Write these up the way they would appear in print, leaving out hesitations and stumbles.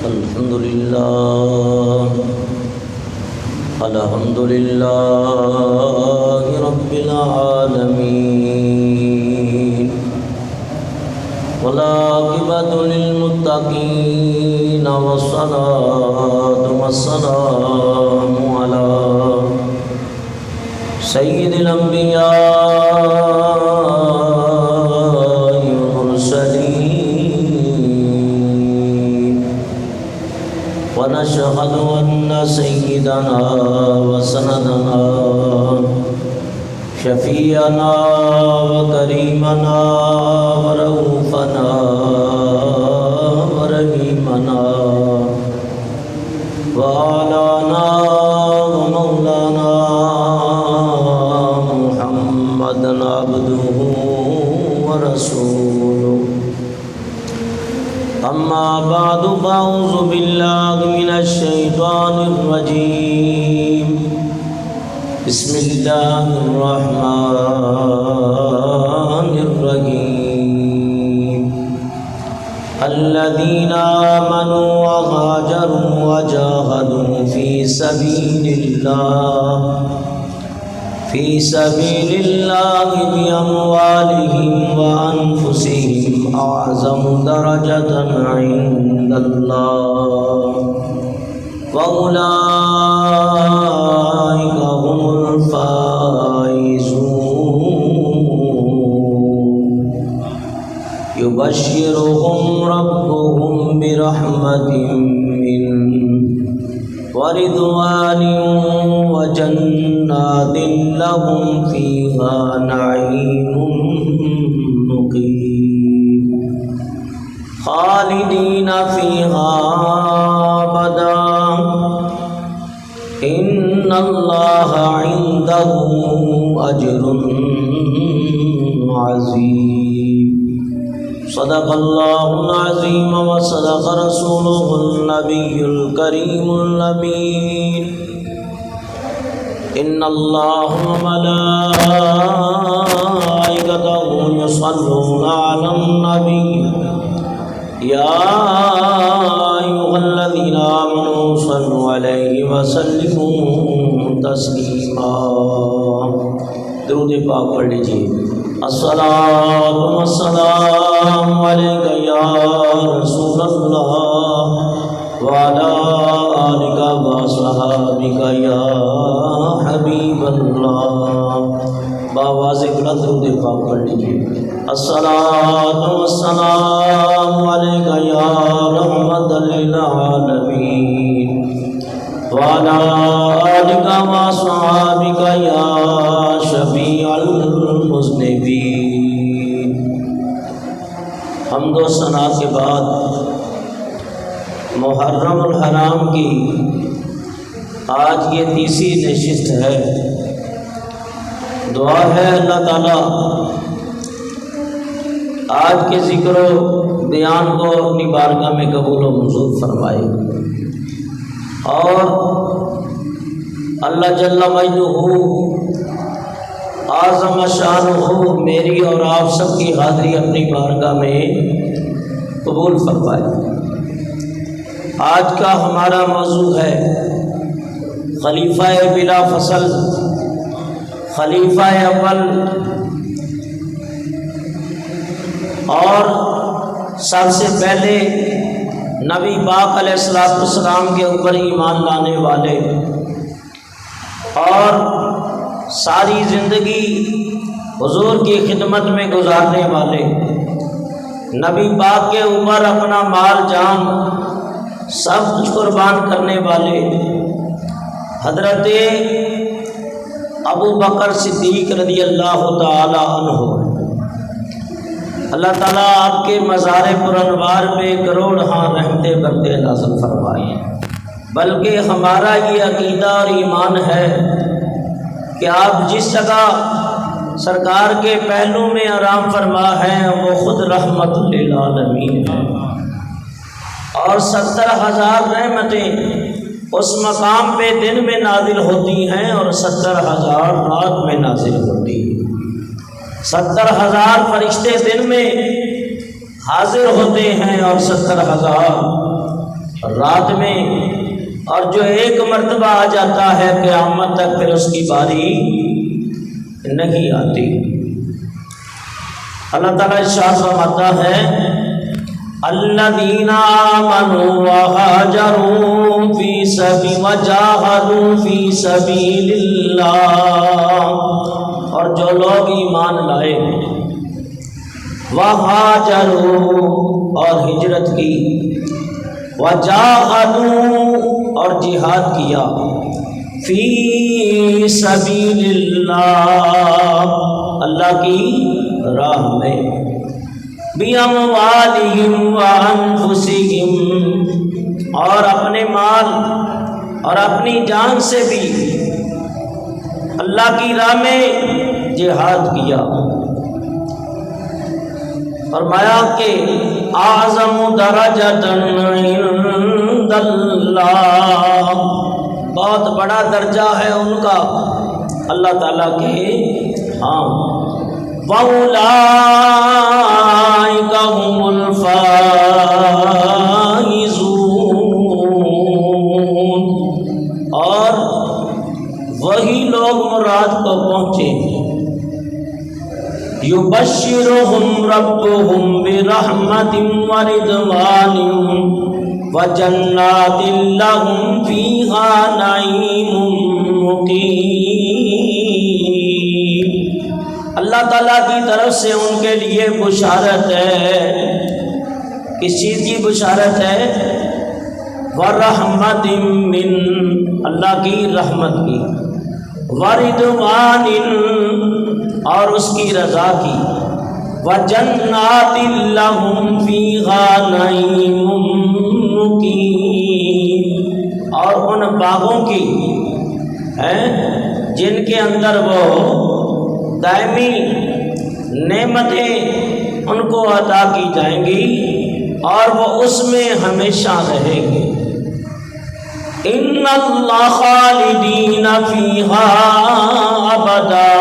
الحمد لله رب العالمين والعاقبة للمتقين والصلاة والسلام على سيد الأنبياء والمرسلين ونشهد أن سيدنا وسندنا شفيعنا وكريمنا ورؤوفنا ورحيمنا وعلانا ومولانا محمدا عبده ورسوله أما بعد فأعوذ بالله من الشيطان الرجيم بسم الله الرحمن الرحيم الذين آمنوا وهاجروا وجاهدوا في سبيل الله بأموالهم وأنفسهم أعظم درجة عند الله وأولئك هم الفائزون يبشرهم ربهم برحمة منه ورضوان وجنات لهم فيها نعيم مقيم خالدين فيها أبدا إن الله عنده أجر عظيم صدق الله العظيم وصدق رسوله النبي الكريم الأمين إن الله وملائكته يصلون على النبي يا أيها الذين آمنوا صلوا عليه وسلموا تسليما درود پاک پڑھ لیجیے الصلاۃ والسلام علیک یا رسول اللہ وعلی آلک وصحابک یا حبیب اللہ باواز بلند درود پاک پڑھ لیجیے الصلاۃ والسلام علیک یا رحمۃ للعالمین وعلی آلک وصحابک یا شفیع المذنبین۔ حمد و ثنا کے بعد محرم الحرام کی آج یہ تیسری نشست ہے۔ دعا ہے اللہ تعالیٰ آج کے ذکر و بیان کو اپنی بارگاہ میں قبول و منظور فرمائے، اور اللہ جل مجدہ اعظم شانہ میری اور آپ سب کی حاضری اپنی بارگاہ میں قبول فرمائے۔ آج کا ہمارا موضوع ہے خلیفہ بلا فصل، خلیفہ اول، اور سب سے پہلے نبی پاک علیہ السلام کے اوپر ایمان لانے والے اور ساری زندگی حضور کی خدمت میں گزارنے والے، نبی پاک کے اوپر اپنا مال جان سب کچھ قربان کرنے والے حضرت ابو بکر صدیق رضی اللہ تعالی عنہ۔ اللہ تعالیٰ آپ کے مزار پرانوار پہ کروڑہاں رحمتیں برتے نازل فرمائے۔ بلکہ ہمارا یہ عقیدہ اور ایمان ہے کہ آپ جس جگہ سرکار کے پہلو میں آرام فرما ہیں وہ خود رحمت للعالمین ہے، اور 70,000 رحمتیں اس مقام پہ دن میں نازل ہوتی ہیں اور 70,000 رات میں نازل ہوتی ہیں۔ 70,000 فرشتے دن میں حاضر ہوتے ہیں اور 70,000 رات میں، اور جو ایک مرتبہ آ جاتا ہے قیامت تک پھر اس کی باری نہیں آتی۔ اللہ تعالیٰ ارشاد فرماتا ہے الذین آمنوا وہاجروا وجاہدوا فی سبیل اللہ، اور جو لوگ ایمان لائے، وہاجروا اور ہجرت کی، وجاہدوا اور جہاد کیا، فی سبیل اللہ اللہ کی راہ میں، بِأَمْوَالِهِمْ وَأَنفُسِهِمْ اور اپنے مال اور اپنی جان سے بھی اللہ کی راہ میں جہاد کیا۔ فرمایا کہ اعظم درجۃ عند اللہ، بہت بڑا درجہ ہے ان کا اللہ تعالیٰ کے ہاں، وَأُولَٰئِكَ هُمُ الْفَائِزُونَ اور وہی لوگ مراد کو پہنچے ہیں۔ يُبَشِّرُهُمْ رَبُّهُمْ بِرَحْمَةٍ وَرِضْوَانٍ وَجَنَّاتٍ لَهُمْ فِيهَا نَعِيمٌ مُقِيمٌ، اللہ تعالیٰ کی طرف سے ان کے لیے بشارت ہے۔ کس چیز کی بشارت ہے؟ وَرَحْمَةٍ مِّن، اللہ کی رحمت کی، وَرِضْوَانٍ اور اس کی رضا کی، وَجَنَّاتٍ لَهُمْ فِيهَا نَعِيمٌ مُقِيمٌ اور ان باغوں کی جن کے اندر وہ دائمی نعمتیں ان کو عطا کی جائیں گی اور وہ اس میں ہمیشہ رہیں گے۔ ان اللہ خالدین فیہا ابدا،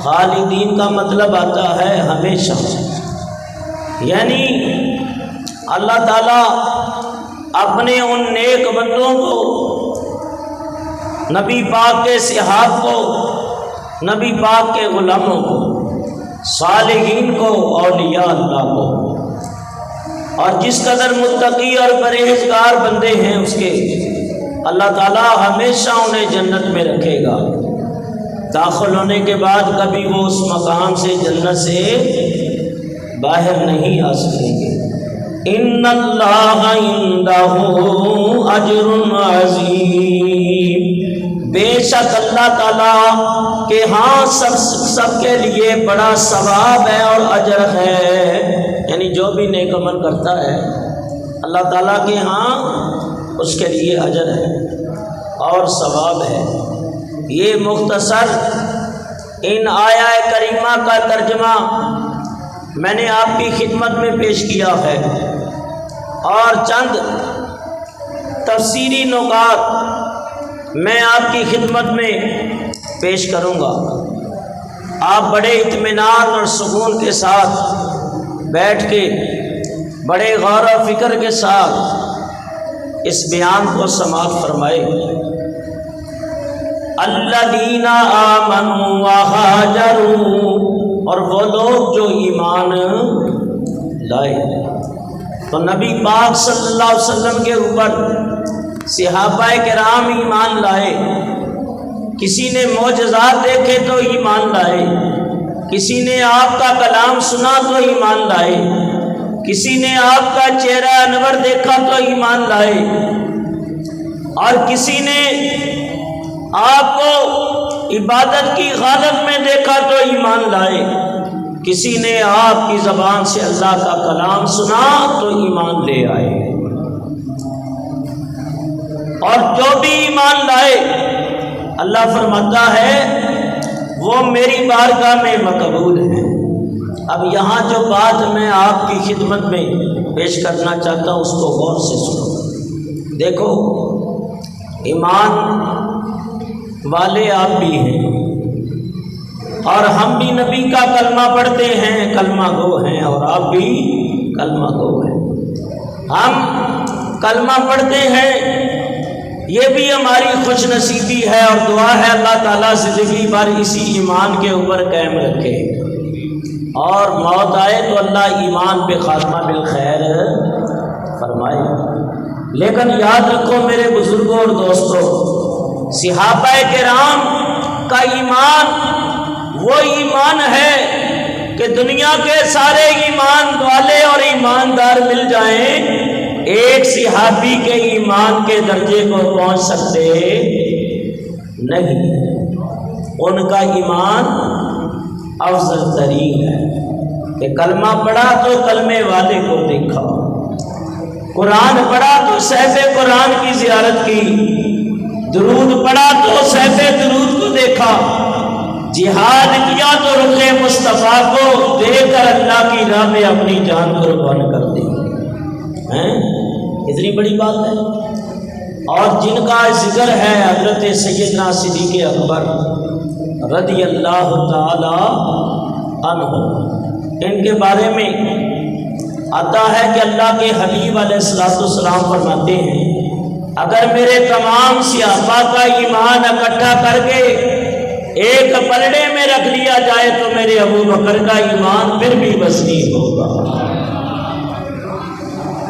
خالدین کا مطلب آتا ہے ہمیشہ، یعنی اللہ تعالیٰ اپنے ان نیک بندوں کو، نبی پاک کے صحاب کو، نبی پاک کے غلاموں کو، صالحین کو، اولیاء اللہ کو، اور جس قدر متقی اور پرہیزگار بندے ہیں اس کے، اللہ تعالیٰ ہمیشہ انہیں جنت میں رکھے گا۔ داخل ہونے کے بعد کبھی وہ اس مقام سے، جنت سے باہر نہیں آ سکیں گے۔ ان اللہ عندہ اجر عظیم، بے شک اللہ تعالیٰ کے ہاں سب کے لیے بڑا ثواب ہے اور اجر ہے، یعنی جو بھی نیک عمل کرتا ہے اللہ تعالیٰ کے ہاں اس کے لیے اجر ہے اور ثواب ہے۔ یہ مختصر ان آیہ کریمہ کا ترجمہ میں نے آپ کی خدمت میں پیش کیا ہے، اور چند تفسیری نکات میں آپ کی خدمت میں پیش کروں گا۔ آپ بڑے اطمینان اور سکون کے ساتھ بیٹھ کے بڑے غور و فکر کے ساتھ اس بیان کو سماعت فرمائے۔ الذین آمنوا وہاجروا، اور وہ لوگ جو ایمان لائے، تو نبی پاک صلی اللہ علیہ وسلم کے اوپر صحابہ کرام ایمان لائے، کسی نے معجزات دیکھے تو ایمان لائے، کسی نے آپ کا کلام سنا تو ایمان لائے، کسی نے آپ کا چہرہ انور دیکھا تو ایمان لائے، اور کسی نے آپ کو عبادت کی حالت میں دیکھا تو ایمان لائے، کسی نے آپ کی زبان سے اللہ کا کلام سنا تو ایمان لے آئے۔ اور جو بھی ایمان لائے اللہ فرماتا ہے وہ میری بارگاہ میں مقبول ہے۔ اب یہاں جو بات میں آپ کی خدمت میں پیش کرنا چاہتا ہوں اس کو غور سے سنو۔ دیکھو، ایمان والے آپ بھی ہیں اور ہم بھی نبی کا کلمہ پڑھتے ہیں، کلمہ گو ہیں، اور آپ بھی کلمہ گو ہیں۔ ہم کلمہ پڑھتے ہیں، یہ بھی ہماری خوش نصیبی ہے اور دعا ہے اللہ تعالیٰ زندگی بھر اسی ایمان کے اوپر قائم رکھے، اور موت آئے تو اللہ ایمان پہ خاتمہ بالخیر فرمائے۔ لیکن یاد رکھو میرے بزرگوں اور دوستوں، صحابہ کرام کا ایمان وہ ایمان ہے کہ دنیا کے سارے ایمان والے اور ایماندار مل جائیں، ایک صحابی کے ایمان کے درجے کو پہنچ سکتے نہیں۔ ان کا ایمان افضل ترین ہے کہ کلمہ پڑھا تو کلمے والے کو دیکھا، قرآن پڑھا تو سیف قرآن کی زیارت کی، درود پڑھا تو سیف درود کو دیکھا، جہاد کیا تو رخ مصطفیٰ کو دیکھ کر اللہ کی راہ میں اپنی جان قربان کر دی۔ اتنی بڑی بات ہے۔ اور جن کا ذکر ہے حضرت سیدنا صدیق اکبر رضی اللہ تعالی عنہ، ان کے بارے میں آتا ہے کہ اللہ کے حبیب علیہ السلام فرماتے ہیں، اگر میرے تمام صحابہ کا ایمان اکٹھا کر کے ایک پلڑے میں رکھ لیا جائے تو میرے ابو بکر کا ایمان پھر بھی وزنی ہوگا۔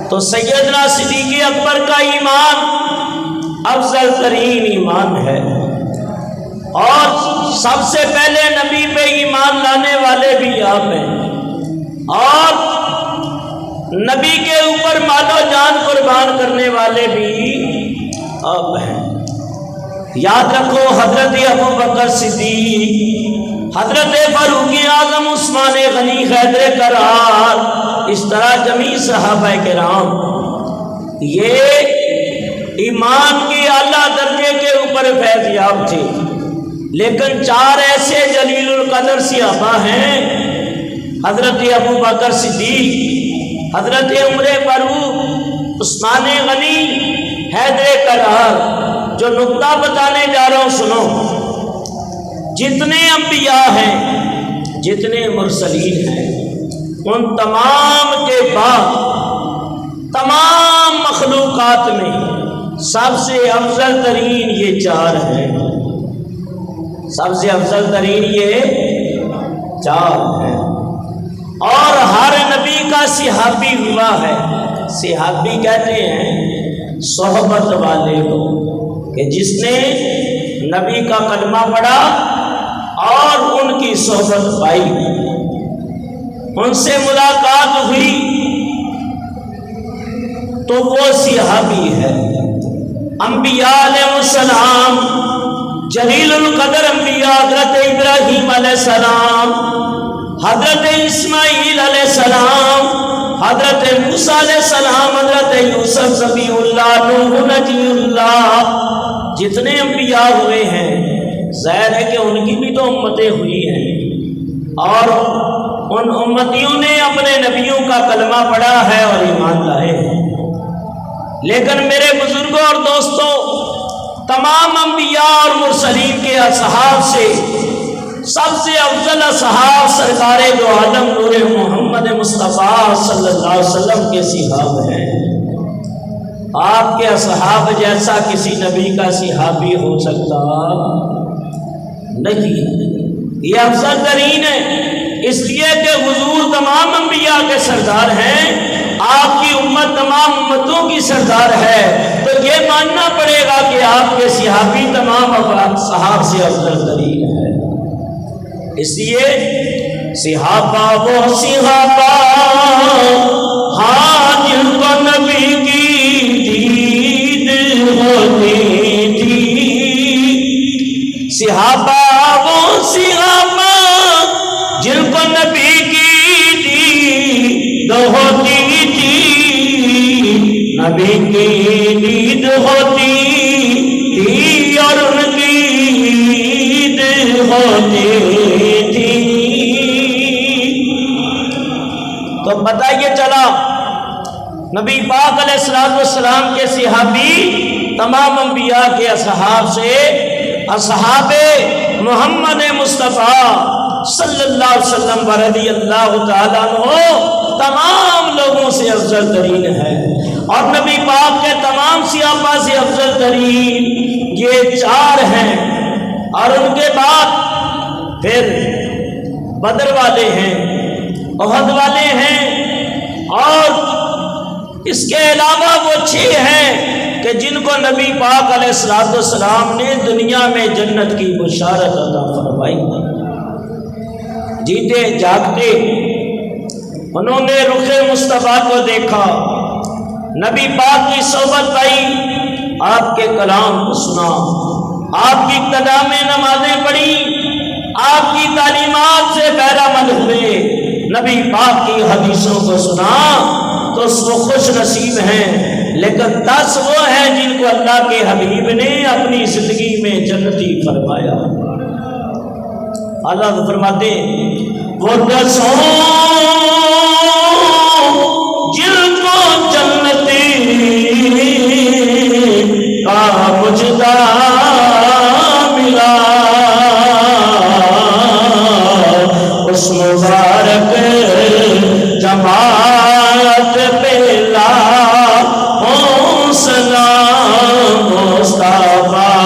تو سیدنا صدیق اکبر کا ایمان افضل ترین ایمان ہے، اور سب سے پہلے نبی پہ ایمان لانے والے بھی آپ ہیں، اور نبی کے اوپر مال و جان قربان کرنے والے بھی آپ ہیں۔ یاد رکھو حضرت ابو بکر صدیق، حضرت فاروق اعظم، عثمان غنی، حیدر کرار، اس طرح جمیع صحابہ کرام یہ ایمان کے اعلیٰ درجے کے اوپر فیض یاب تھے۔ لیکن چار ایسے جلیل القدر صحابہ ہیں، حضرت ابو بکر صدیق، حضرت عمر فاروق، عثمان غنی، حیدر کرار، جو نقطہ بتانے جا رہا ہوں سنو۔ جتنے انبیاء ہیں، جتنے مرسلین ہیں، ان تمام کے بعد تمام مخلوقات میں سب سے افضل ترین یہ چار ہیں، سب سے افضل ترین یہ چار ہیں۔ اور ہر نبی کا صحابی ہوا ہے، صحابی کہتے ہیں صحبت والے کو، کہ جس نے نبی کا کلمہ پڑھا اور ان کی صحبت پائی، ان سے ملاقات ہوئی، تو وہ صحابی ہے۔ انبیاء علیہ السلام، جلیل القدر انبیاء، حضرت ابراہیم علیہ السلام، حضرت اسماعیل علیہ السلام، حضرت موسیٰ علیہ السلام، حضرت یوسف ذبیح اللہ، نوح نجی اللہ، جتنے انبیاء ہوئے ہیں، ظاہر ہے کہ ان کی بھی تو امتیں ہوئی ہیں، اور ان امتیوں نے اپنے نبیوں کا کلمہ پڑھا ہے اور ایمان لائے ہیں۔ لیکن میرے بزرگوں اور دوستوں، تمام انبیاء اور مرسلین کے اصحاب سے سب سے افضل اصحاب سرکار دو عالم نور محمد مصطفیٰ صلی اللہ علیہ وسلم کے صحاب ہیں۔ آپ کے اصحاب جیسا کسی نبی کا صحابی ہو سکتا نہیں، یہ افضل ترین ہے، اس لیے کہ حضور تمام انبیاء کے سردار ہیں، آپ کی امت تمام امتوں کی سردار ہے، تو یہ ماننا پڑے گا کہ آپ کے صحابی تمام صحاب سے افضل ترین ہے۔ اس لیے صحابہ وہ صحابہ ہاں جن کو نبی کی دید ہوتی تھی، صحابہ وہ صحابہ جن کو نبی کی دید ہوتی تھی، نبی کی دید ہوتی تھی اور ان کی دید ہوتی تھی۔ تو پتہ یہ چلا نبی پاک علیہ السلام کے صحابی تمام انبیاء کے اصحاب سے اصحاب محمد مصطفیٰ صلی اللہ علیہ وسلم رضی اللہ تعالیٰ عنہ تمام لوگوں سے افضل ترین ہے، اور نبی پاک کے تمام صحابہ سے افضل ترین یہ 4 ہیں، اور ان کے بعد پھر بدر والے ہیں، احد والے ہیں، اور اس کے علاوہ وہ 6 ہیں کہ جن کو نبی پاک علیہ السلام نے دنیا میں جنت کی بشارت عطا فرمائی۔ جیتے جاگتے انہوں نے رخ مصطفیٰ کو دیکھا، نبی پاک کی صحبت پائی، آپ کے کلام کو سنا، آپ کی ابتدا میں نمازیں پڑھی، آپ کی تعلیمات سے بہرہ مند ہوئے، نبی پاک کی حدیثوں کو سنا، تو وہ خوش نصیب ہیں۔ لیکن 10 وہ ہیں جن کو اللہ کے حبیب نے اپنی زندگی میں جنتی فرمایا۔ اللہ فرماتے ہیں وہ 10 جن کو جنتی کا مجدہ ملا، اس مبارک جماعت پہ لاکھوں سلام مصطفیٰ۔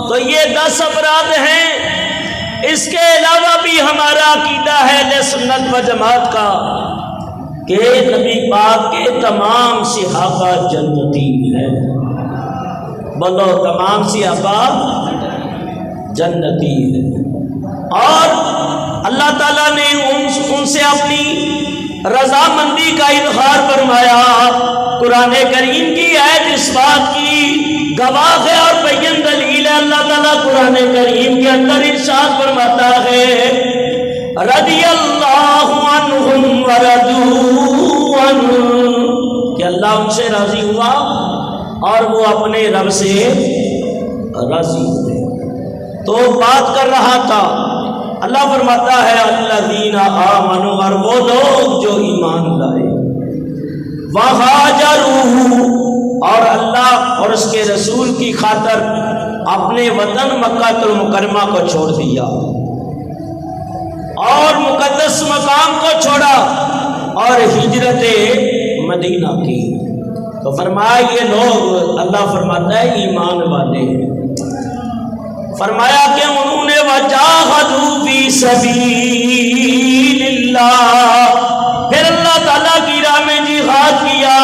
تو یہ 10 افراد ہیں۔ اس کے علاوہ بھی ہمارا عقیدہ ہے اہل سنت و جماعت کا کہ نبی پاک کے تمام صحابہ جنتی ہیں۔ بولو تمام صحابہ جنتی ہیں، اور اللہ تعالیٰ نے ان سے اپنی رضامندی کا اظہار فرمایا۔ قرآن کریم کی آیت اس بات کی گواہ ہے اور بین دلیل ہے۔ اللہ تعالیٰ قرآن کریم کے اندر ارشاد فرماتا ہے رضی اللہ عنہم ورضوا عنہ، کہ اللہ ان سے راضی ہوا اور وہ اپنے رب سے راضی ہوئے۔ تو بات کر رہا تھا، اللہ فرماتا ہے الذین آمنوا، اور وہ لوگ جو ایمان لائے، وہاجروا، اور اللہ اور اس کے رسول کی خاطر اپنے وطن مکہ المکرمہ کو چھوڑ دیا اور مقدس مقام کو چھوڑا اور ہجرت مدینہ کی، تو فرمایا یہ لوگ، اللہ فرماتا ہے ایمان والے ہیں۔ فرمایا کہ انہوں نے وجاہدوا فی سبیل اللہ، پھر اللہ تعالیٰ کی راہ میں جہاد کیا،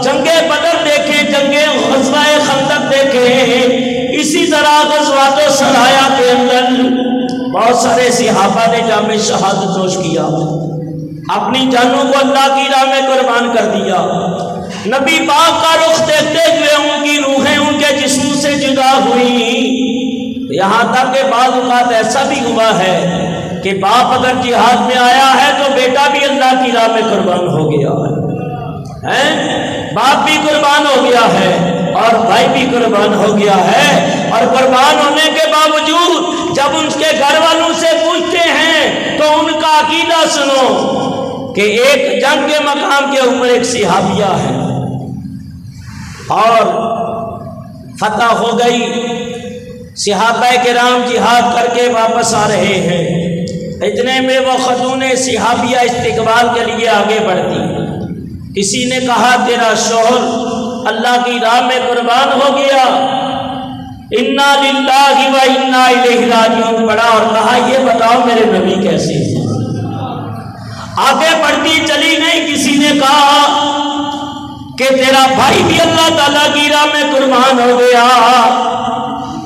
جنگ بدر دیکھے، جنگ غزوہ خندق دیکھے، اسی طرح غزوات سرایا کے اندر بہت سارے صحابہ نے جام شہادت نوش کیا، اپنی جانوں کو اللہ کی راہ میں قربان کر دیا۔ نبی پاک کا رخ دیکھتے ہوئے ان کی روحیں ان کے جسموں سے جدا ہوئی، یہاں تک کہ بعض اوقات ایسا بھی ہوا ہے کہ باپ اگر جہاد میں آیا ہے تو بیٹا بھی اللہ کی راہ میں قربان ہو گیا ہے، باپ بھی قربان ہو گیا ہے اور بھائی بھی قربان ہو گیا ہے، اور قربان ہونے کے باوجود جب ان کے گھر والوں سے پوچھتے ہیں تو ان کا عقیدہ سنو کہ ایک جنگ کے مقام کے اوپر ایک صحابیہ ہے اور فتح ہو گئی، صحابہ کرام جہاد کر کے واپس آ رہے ہیں، اتنے میں وہ خاتون صحابیہ استقبال کے لیے آگے بڑھتی، کسی نے کہا تیرا شوہر اللہ کی راہ میں قربان ہو گیا، انا للہ و انا الیہ راجعون پڑھا، اور کہا یہ بتاؤ میرے نبی کیسے ہیں؟ آگے بڑھتی چلی گئی، کسی نے کہا کہ تیرا بھائی بھی اللہ تعالیٰ کی راہ میں قربان ہو گیا،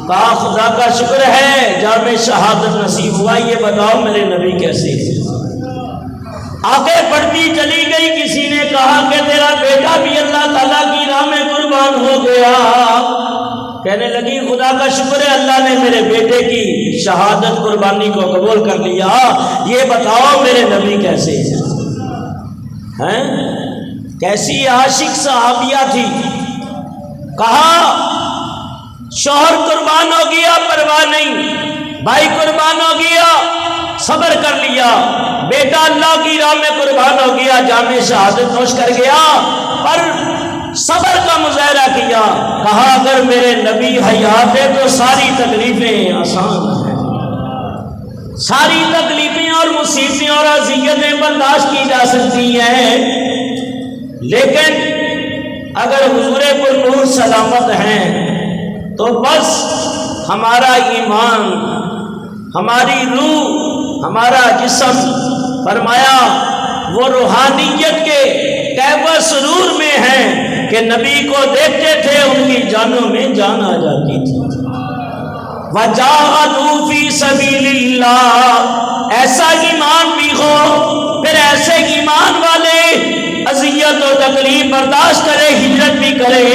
کہا خدا کا شکر ہے جامع شہادت نصیب ہوا، یہ بتاؤ میرے نبی کیسے ہیں؟ آگے بڑھتی چلی گئی، کسی نے کہا کہ تیرا بیٹا بھی اللہ تعالیٰ کی راہ میں قربان ہو گیا، کہنے لگی خدا کا شکر ہے اللہ نے میرے بیٹے کی شہادت قربانی کو قبول کر لیا، یہ بتاؤ میرے نبی کیسے ہیں؟ کیسی عاشق صحابیہ تھی، کہا شوہر قربان ہو گیا پرواہ نہیں، بھائی قربان ہو گیا صبر کر لیا، بیٹا اللہ کی راہ میں قربان ہو گیا، جامع شہادت نوش کر گیا، پر صبر کا مظاہرہ کیا، کہا اگر میرے نبی حیات ہے تو ساری تکلیفیں آسان ہیں، ساری تکلیفیں اور مصیبتیں اور اذیتیں برداشت کی جا سکتی ہیں، لیکن اگر حضور پر نور سلامت ہیں تو بس ہمارا ایمان، ہماری روح، ہمارا جسم، فرمایا وہ روحانیت کے کعبہ سرور میں ہیں کہ نبی کو دیکھتے تھے ان کی جانوں میں جان آ جاتی تھی۔ وَجَاهَدُوا فِي سَبِيلِ اللَّهِ، ایسا ایمان بھی ہو، پھر ایسے ایمان والے اذیت و تکلیف برداشت کرے، ہجرت بھی کرے،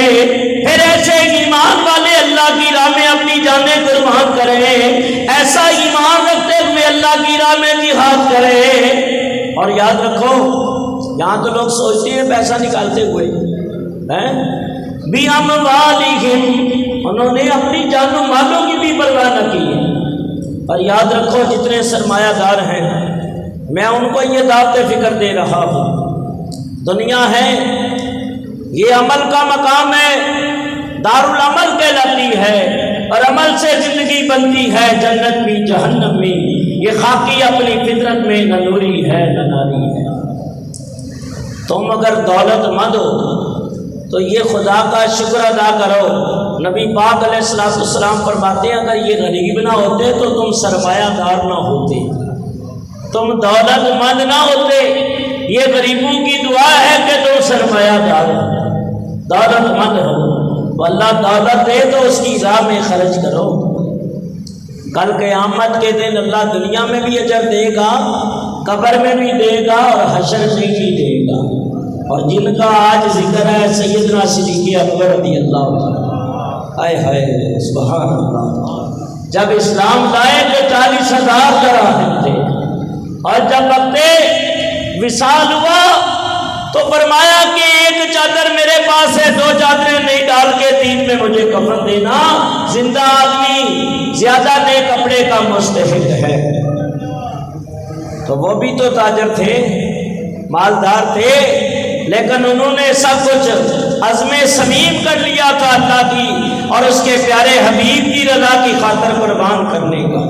پھر ایسے ایمان والے اللہ کی راہ میں اپنی جانیں قربان کرے، ایسا ایمان رکھتے ہوئے اللہ کی راہ میں جہاد کرے۔ اور یاد رکھو، یہاں تو لوگ سوچتے ہیں پیسہ نکالتے ہوئے بِأَمْوَالِهِمْ، انہوں نے اپنی جان و مالوں کی بھی پرواہ نہ کی ہے۔ اور یاد رکھو جتنے سرمایہ دار ہیں، میں ان کو یہ دعوت فکر دے رہا ہوں، دنیا ہے یہ عمل کا مقام ہے، دارالعمل کہلاتی ہے، اور عمل سے زندگی بنتی ہے، جنت بھی جہنم بھی، یہ خاکی اپنی فطرت میں نہ نوری ہے نہ ناری ہے۔ تم اگر دولت مند ہو تو یہ خدا کا شکر ادا کرو۔ نبی پاک علیہ السلام فرماتے ہیں اگر یہ غریب نہ ہوتے تو تم سرمایہ دار نہ ہوتے، تم دولت مند نہ ہوتے، یہ غریبوں کی دعا ہے کہ تم سرمایہ دار ہو، دولت مند ہو، تو اللہ دولت دے تو اس کی راہ میں خرچ کرو، کل قیامت کے دن اللہ دنیا میں بھی اجر دے گا، قبر میں بھی دے گا اور حشر میں بھی دے گا۔ اور جن کا آج ذکر ہے سیدنا صدیق اکبر رضی اللہ عنہ، آئے ہائے سبحان اللہ، جب اسلام لائے تو 40,000 دراہم تھے، اور جب وقت وصال ہوا تو فرمایا کہ ایک چادر میرے پاس ہے، 2 چادریں نہیں ڈال کے 3 میں مجھے کفن دینا، زندہ آدمی زیادہ نئے کپڑے کا مستحق ہے۔ تو وہ بھی تو تاجر تھے، مالدار تھے، لیکن انہوں نے سب کچھ عزم صمیم کر لیا تھا اللہ کی اور اس کے پیارے حبیب کی رضا کی خاطر قربان کرنے کا۔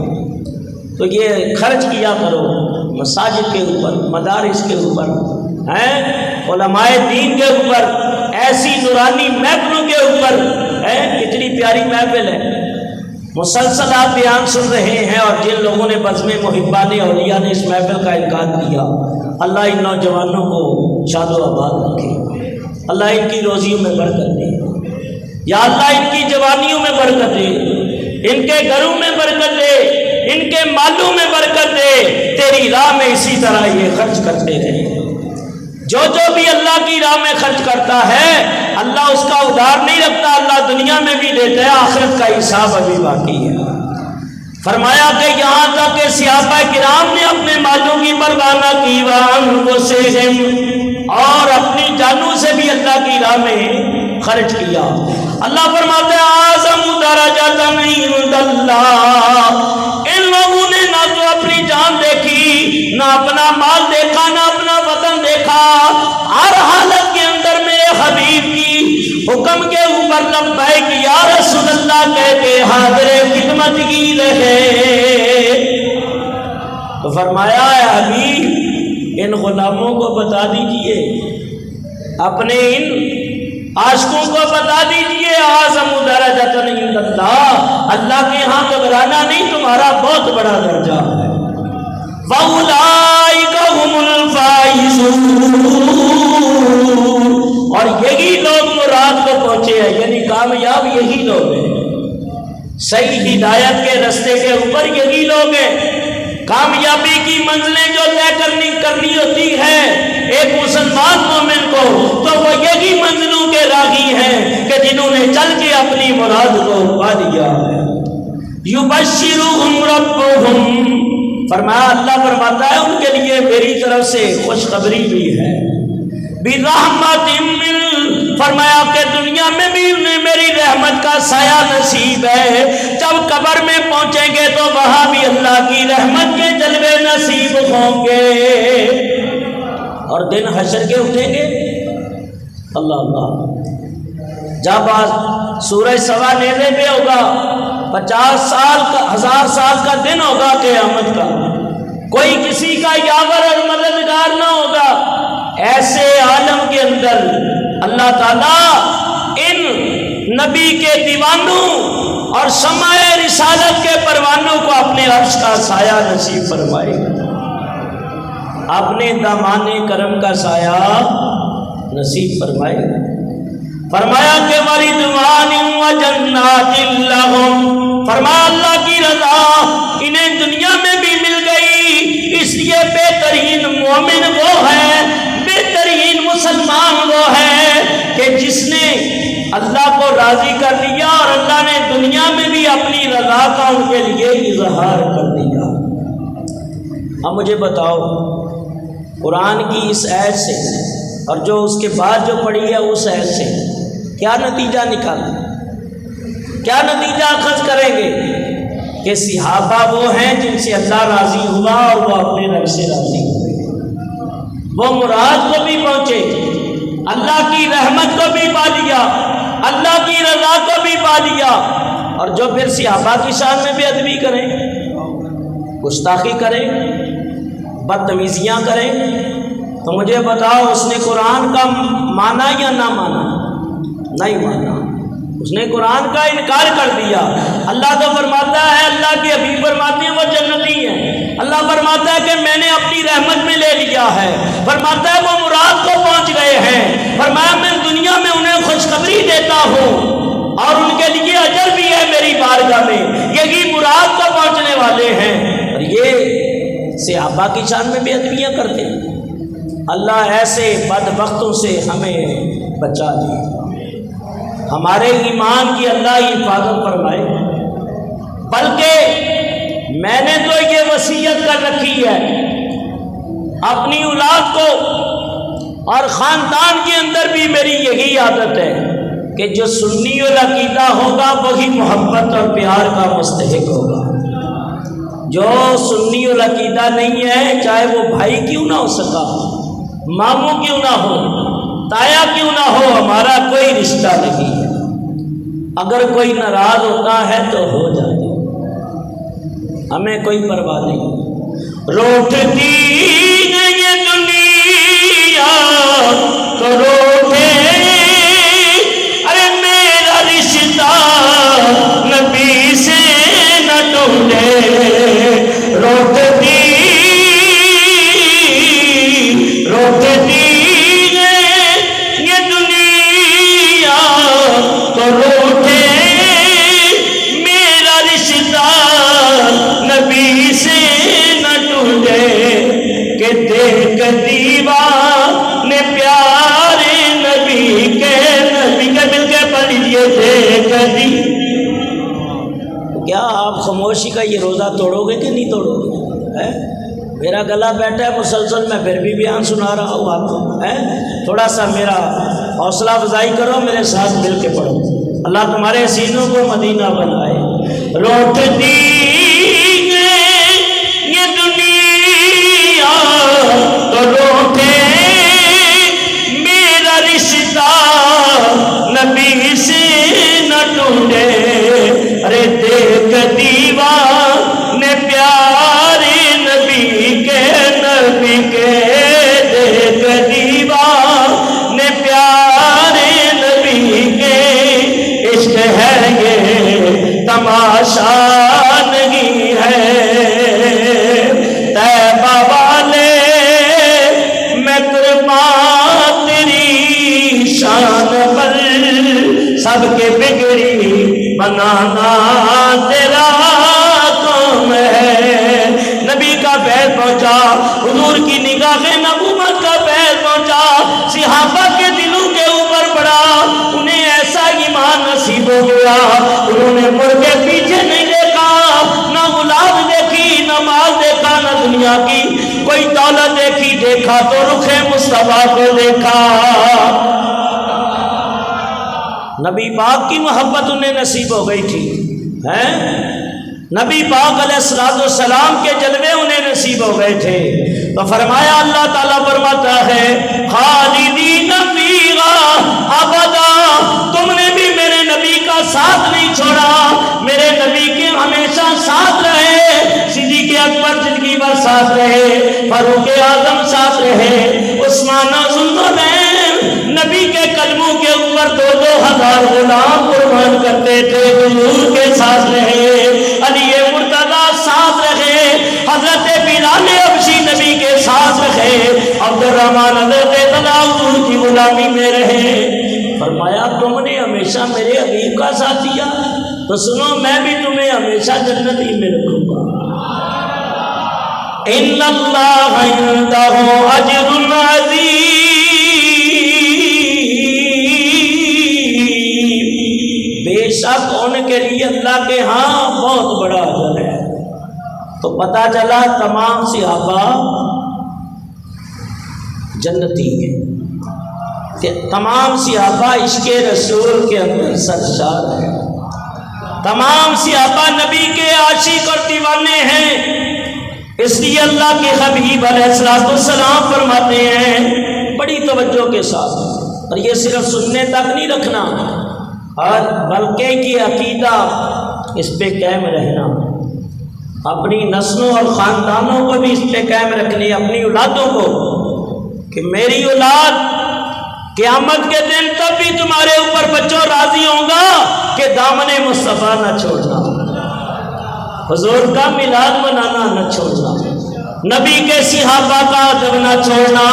تو یہ خرچ کیا کرو مساجد کے اوپر، مدارس کے اوپر، علماء دین کے اوپر، ایسی نورانی محفلوں کے اوپر، کتنی پیاری محفل ہے، مسلسل آپ بیان سن رہے ہیں، اور جن لوگوں نے بزم محبان اولیاء نے اس محفل کا انعقاد کیا، اللہ ان نوجوانوں کو شاد و آباد رکھے، اللہ ان کی روزیوں میں برکت دے، یا اللہ ان کی جوانیوں میں برکت دے، ان کے گھروں میں برکت دے، ان کے مالوں میں برکت دے، تیری راہ میں اسی طرح یہ خرچ کرتے رہے۔ جو بھی اللہ کی راہ میں خرچ کرتا ہے اللہ اس کا ادھار نہیں رکھتا، اللہ دنیا میں بھی دیتا ہے، آخرت کا حساب ابھی باقی ہے۔ فرمایا کہ یہاں تک کہ صحابہ کرام نے اپنے مالوں کی پرواہ نہ کی، وَأَنفُسِهِمْ، اور اپنی جانوں سے بھی اللہ کی راہ میں خرچ کیا۔ اللہ فرماتے ہیں اعظم درجۃ عند اللہ، ان لوگوں نے نہ تو اپنی جان دیکھی، نہ اپنا مال دیکھا، نہ اپنا وطن دیکھا، ہر حالت کے اندر میرے حبیب کی حکم کے اوپر لبیک یا رسول اللہ کہہ کے حاضر خدمت کی رہے۔ تو فرمایا اے حبیب ان غلاموں کو بتا دیجئے، اپنے ان عاشقوں کو بتا دیجئے اعظم درجۃ عند اللہ، اللہ کے ہاں گھبرانا نہیں، تمہارا بہت بڑا درجہ ہے۔ وَأُولَٰئِكَ هُمُ الْفَائِزُونَ، اور یہی لوگ مراد کو پہنچے ہیں، یعنی کامیاب یہی لوگ ہیں، صحیح ہدایت کے رستے کے اوپر یہی لوگ ہیں۔ کامیابی کی منزلیں جو طے کرنی ہوتی ہے ایک مسلمان مومن کو، تو وہ یہی منزلوں کے راہی ہیں کہ جنہوں نے چل کے اپنی مراد کو پا لیا ہے۔ یبشرہم ربہم، فرمایا اللہ فرماتا ہے ان کے لیے میری طرف سے خوشخبری بھی ہے، برحمت من، فرمایا کہ دنیا میں بھی انہیں میری رحمت کا سایہ نصیب ہے، جب قبر میں پہنچیں گے تو وہاں بھی اللہ کی رحمت کے جلوے نصیب ہوں گے، اور دن حشر کے اٹھیں گے اللہ اللہ جب سورج سوا نیزے پہ ہوگا، 50 سال کا 1000 سال کا دن ہوگا قیامت کا، کوئی کسی کا یاور اور مددگار نہ ہوگا، ایسے عالم کے اندر اللہ تعالیٰ ان نبی کے دیوانوں اور شمع رسالت کے پروانوں کو اپنے عرش کا سایہ نصیب فرمائے گا، اپنے دامان کرم کا سایہ نصیب فرمائے گا۔ فرمایا کہ وَرِضْوَانٍ وَجَنَّاتٍ لَّهُمْ، فرمایا اللہ کی رضا انہیں دنیا میں بھی مل گئی، اس لیے بہترین مومن وہ ہے، بہترین مسلمان وہ ہے کہ جس نے اللہ کو راضی کر لیا اور اللہ نے دنیا میں بھی اپنی رضا کا ان کے لیے اظہار کر دیا۔ اب مجھے بتاؤ قرآن کی اس آیت سے اور جو اس کے بعد جو پڑھی ہے اس آیت سے کیا نتیجہ نکالا، کیا نتیجہ اخذ کریں گے؟ کہ صحابہ وہ ہیں جن سے اللہ راضی ہوا اور وہ اپنے رب سے راضی ہوئے، وہ مراد کو بھی پہنچے، اللہ کی رحمت کو بھی پا لیا، اللہ کی رضا کو بھی پا لیا۔ اور جو پھر صحابہ کی شان میں بے ادبی کریں، گستاخی کریں، بدتمیزیاں کریں، تو مجھے بتاؤ اس نے قرآن کا مانا یا نہ مانا؟ نہیں مانا، اس نے قرآن کا انکار کر دیا۔ اللہ تو فرماتا ہے، اللہ کے حبیب فرماتے ہیں وہ جنتی ہیں، اللہ فرماتا ہے کہ میں نے اپنی رحمت میں لے لیا ہے، فرماتا ہے وہ مراد کو پہنچ گئے ہیں، فرمایا میں دنیا میں انہیں خوشخبری دیتا ہوں اور ان کے لیے اجر بھی ہے میری بارگاہ میں، یہی مراد کو پہنچنے والے ہیں۔ اور یہ صحابہ کی شان میں بے ادبیاں کرتے ہیں۔ اللہ ایسے بدبختوں سے ہمیں بچا دے، ہمارے ایمان کی اللہ حفاظت فرمائے۔ بلکہ میں نے تو یہ وصیت کر رکھی ہے اپنی اولاد کو، اور خاندان کے اندر بھی میری یہی عادت ہے کہ جو سنی العقیدہ ہوگا وہی محبت اور پیار کا مستحق ہوگا، جو سنی العقیدہ نہیں ہے چاہے وہ بھائی کیوں نہ ہو سکا، ماموں کیوں نہ ہو، تایا کیوں نہ ہو، ہمارا کوئی رشتہ نہیں ہے۔ اگر کوئی ناراض ہوتا ہے تو ہو جائے، ہمیں کوئی پرواہ نہیں۔ روٹتی یہ دنیا تو روٹے، ارے میرا رشتہ نبی سے نہ ٹوٹے، روٹتی روٹتی یہ دنیا تو روٹے، میرا رشتہ نبی سے نہ ٹوٹے، کہ دیکھ دیوانے پیارے نبی کے مل کے پڑھ لیجیے، دیکھ دی۔ کیا آپ خاموشی کا یہ روزہ توڑو گے کہ نہیں توڑو گے؟ میرا گلا بیٹھا ہے مسلسل، میں پھر بھی بیان سنا رہا ہوں آپ کو، تھوڑا سا میرا حوصلہ افزائی کرو، میرے ساتھ مل کے پڑھو۔ اللہ تمہارے سینوں کو مدینہ بنائے۔ روٹتی یہ دنیا تو روٹے، میرا رشتہ نبی سے نہ ٹوٹے، ارے دیکھ دیوانے پیارے نبی کے دیکھ دیوانے پیارے نبی کے، عشق ہے یہ تماشا نہیں ہے، طیبہ والے میں قربان تیری شان پر، سب کے بگڑی بنانا تیرا کام ہے۔ نبی کا فیض پہنچا، حضور کی نگاہ نبوت کا فیض پہنچا، صحابہ کے دلوں کے اوپر پڑا، انہیں ایسا ایمان نصیب ہو گیا، انہوں نے مڑ کے پیچھے نہیں دیکھا، نہ اولاد دیکھی، نہ مال دیکھا، نہ دنیا کی کوئی دولت دیکھی، دیکھا تو رخ مصطفیٰ کو دیکھا۔ نبی پاک کی محبت انہیں نصیب ہو گئی تھی، نبی پاک علیہ السلام کے جلوے انہیں نصیب ہو گئے تھے، تو فرمایا اللہ تعالیٰ فرماتا ہے خالدین فیہا ابدا، تم نے بھی ساتھ نہیں چھوڑا، میرے نبی کے ہمیشہ ساتھ رہے، صدیق اکبر زندگی بھر ساتھ رہے، فاروق اعظم ساتھ رہے، عثمان و ذوالنورین نبی کے قدموں کے اوپر 2,000 غلام قربان کرتے تھے، حضور کے ساتھ رہے، علی مرتضیٰ ساتھ رہے، حضرت بلال حبشی نبی کے ساتھ رہے، عبد الرحمن حضرت حضور کی غلامی میں رہے۔ فرمایا تم نے ہمیشہ میرے حبیب کا ساتھ دیا، تو سنو میں بھی تمہیں ہمیشہ جنتی میں رکھوں گا۔ ان اللہ عندہ اجر عظیم، بے شک ان کے لیے اللہ کے ہاں بہت بڑا اجر ہے۔ تو پتہ چلا تمام صحابہ جنتی ہیں، کہ تمام صحابہ عشق رسول کے اندر سرشار ہیں، تمام صحابہ نبی کے عاشق اور دیوانے ہیں۔ اس لیے اللہ کے حبیب علیہ السلام فرماتے ہیں بڑی توجہ کے ساتھ، اور یہ صرف سننے تک نہیں رکھنا، اور بلکہ یہ عقیدہ اس پہ قائم رہنا، اپنی نسلوں اور خاندانوں کو بھی اس پہ قائم رکھنی، اپنی اولادوں کو، کہ میری اولاد قیامت کے دن تب بھی تمہارے اوپر بچوں راضی ہوں گا کہ دامن مصطفیٰ نہ چھوڑنا، حضور کا میلاد منانا نہ چھوڑنا، نبی کے صحابہ کا ادب نہ چھوڑنا،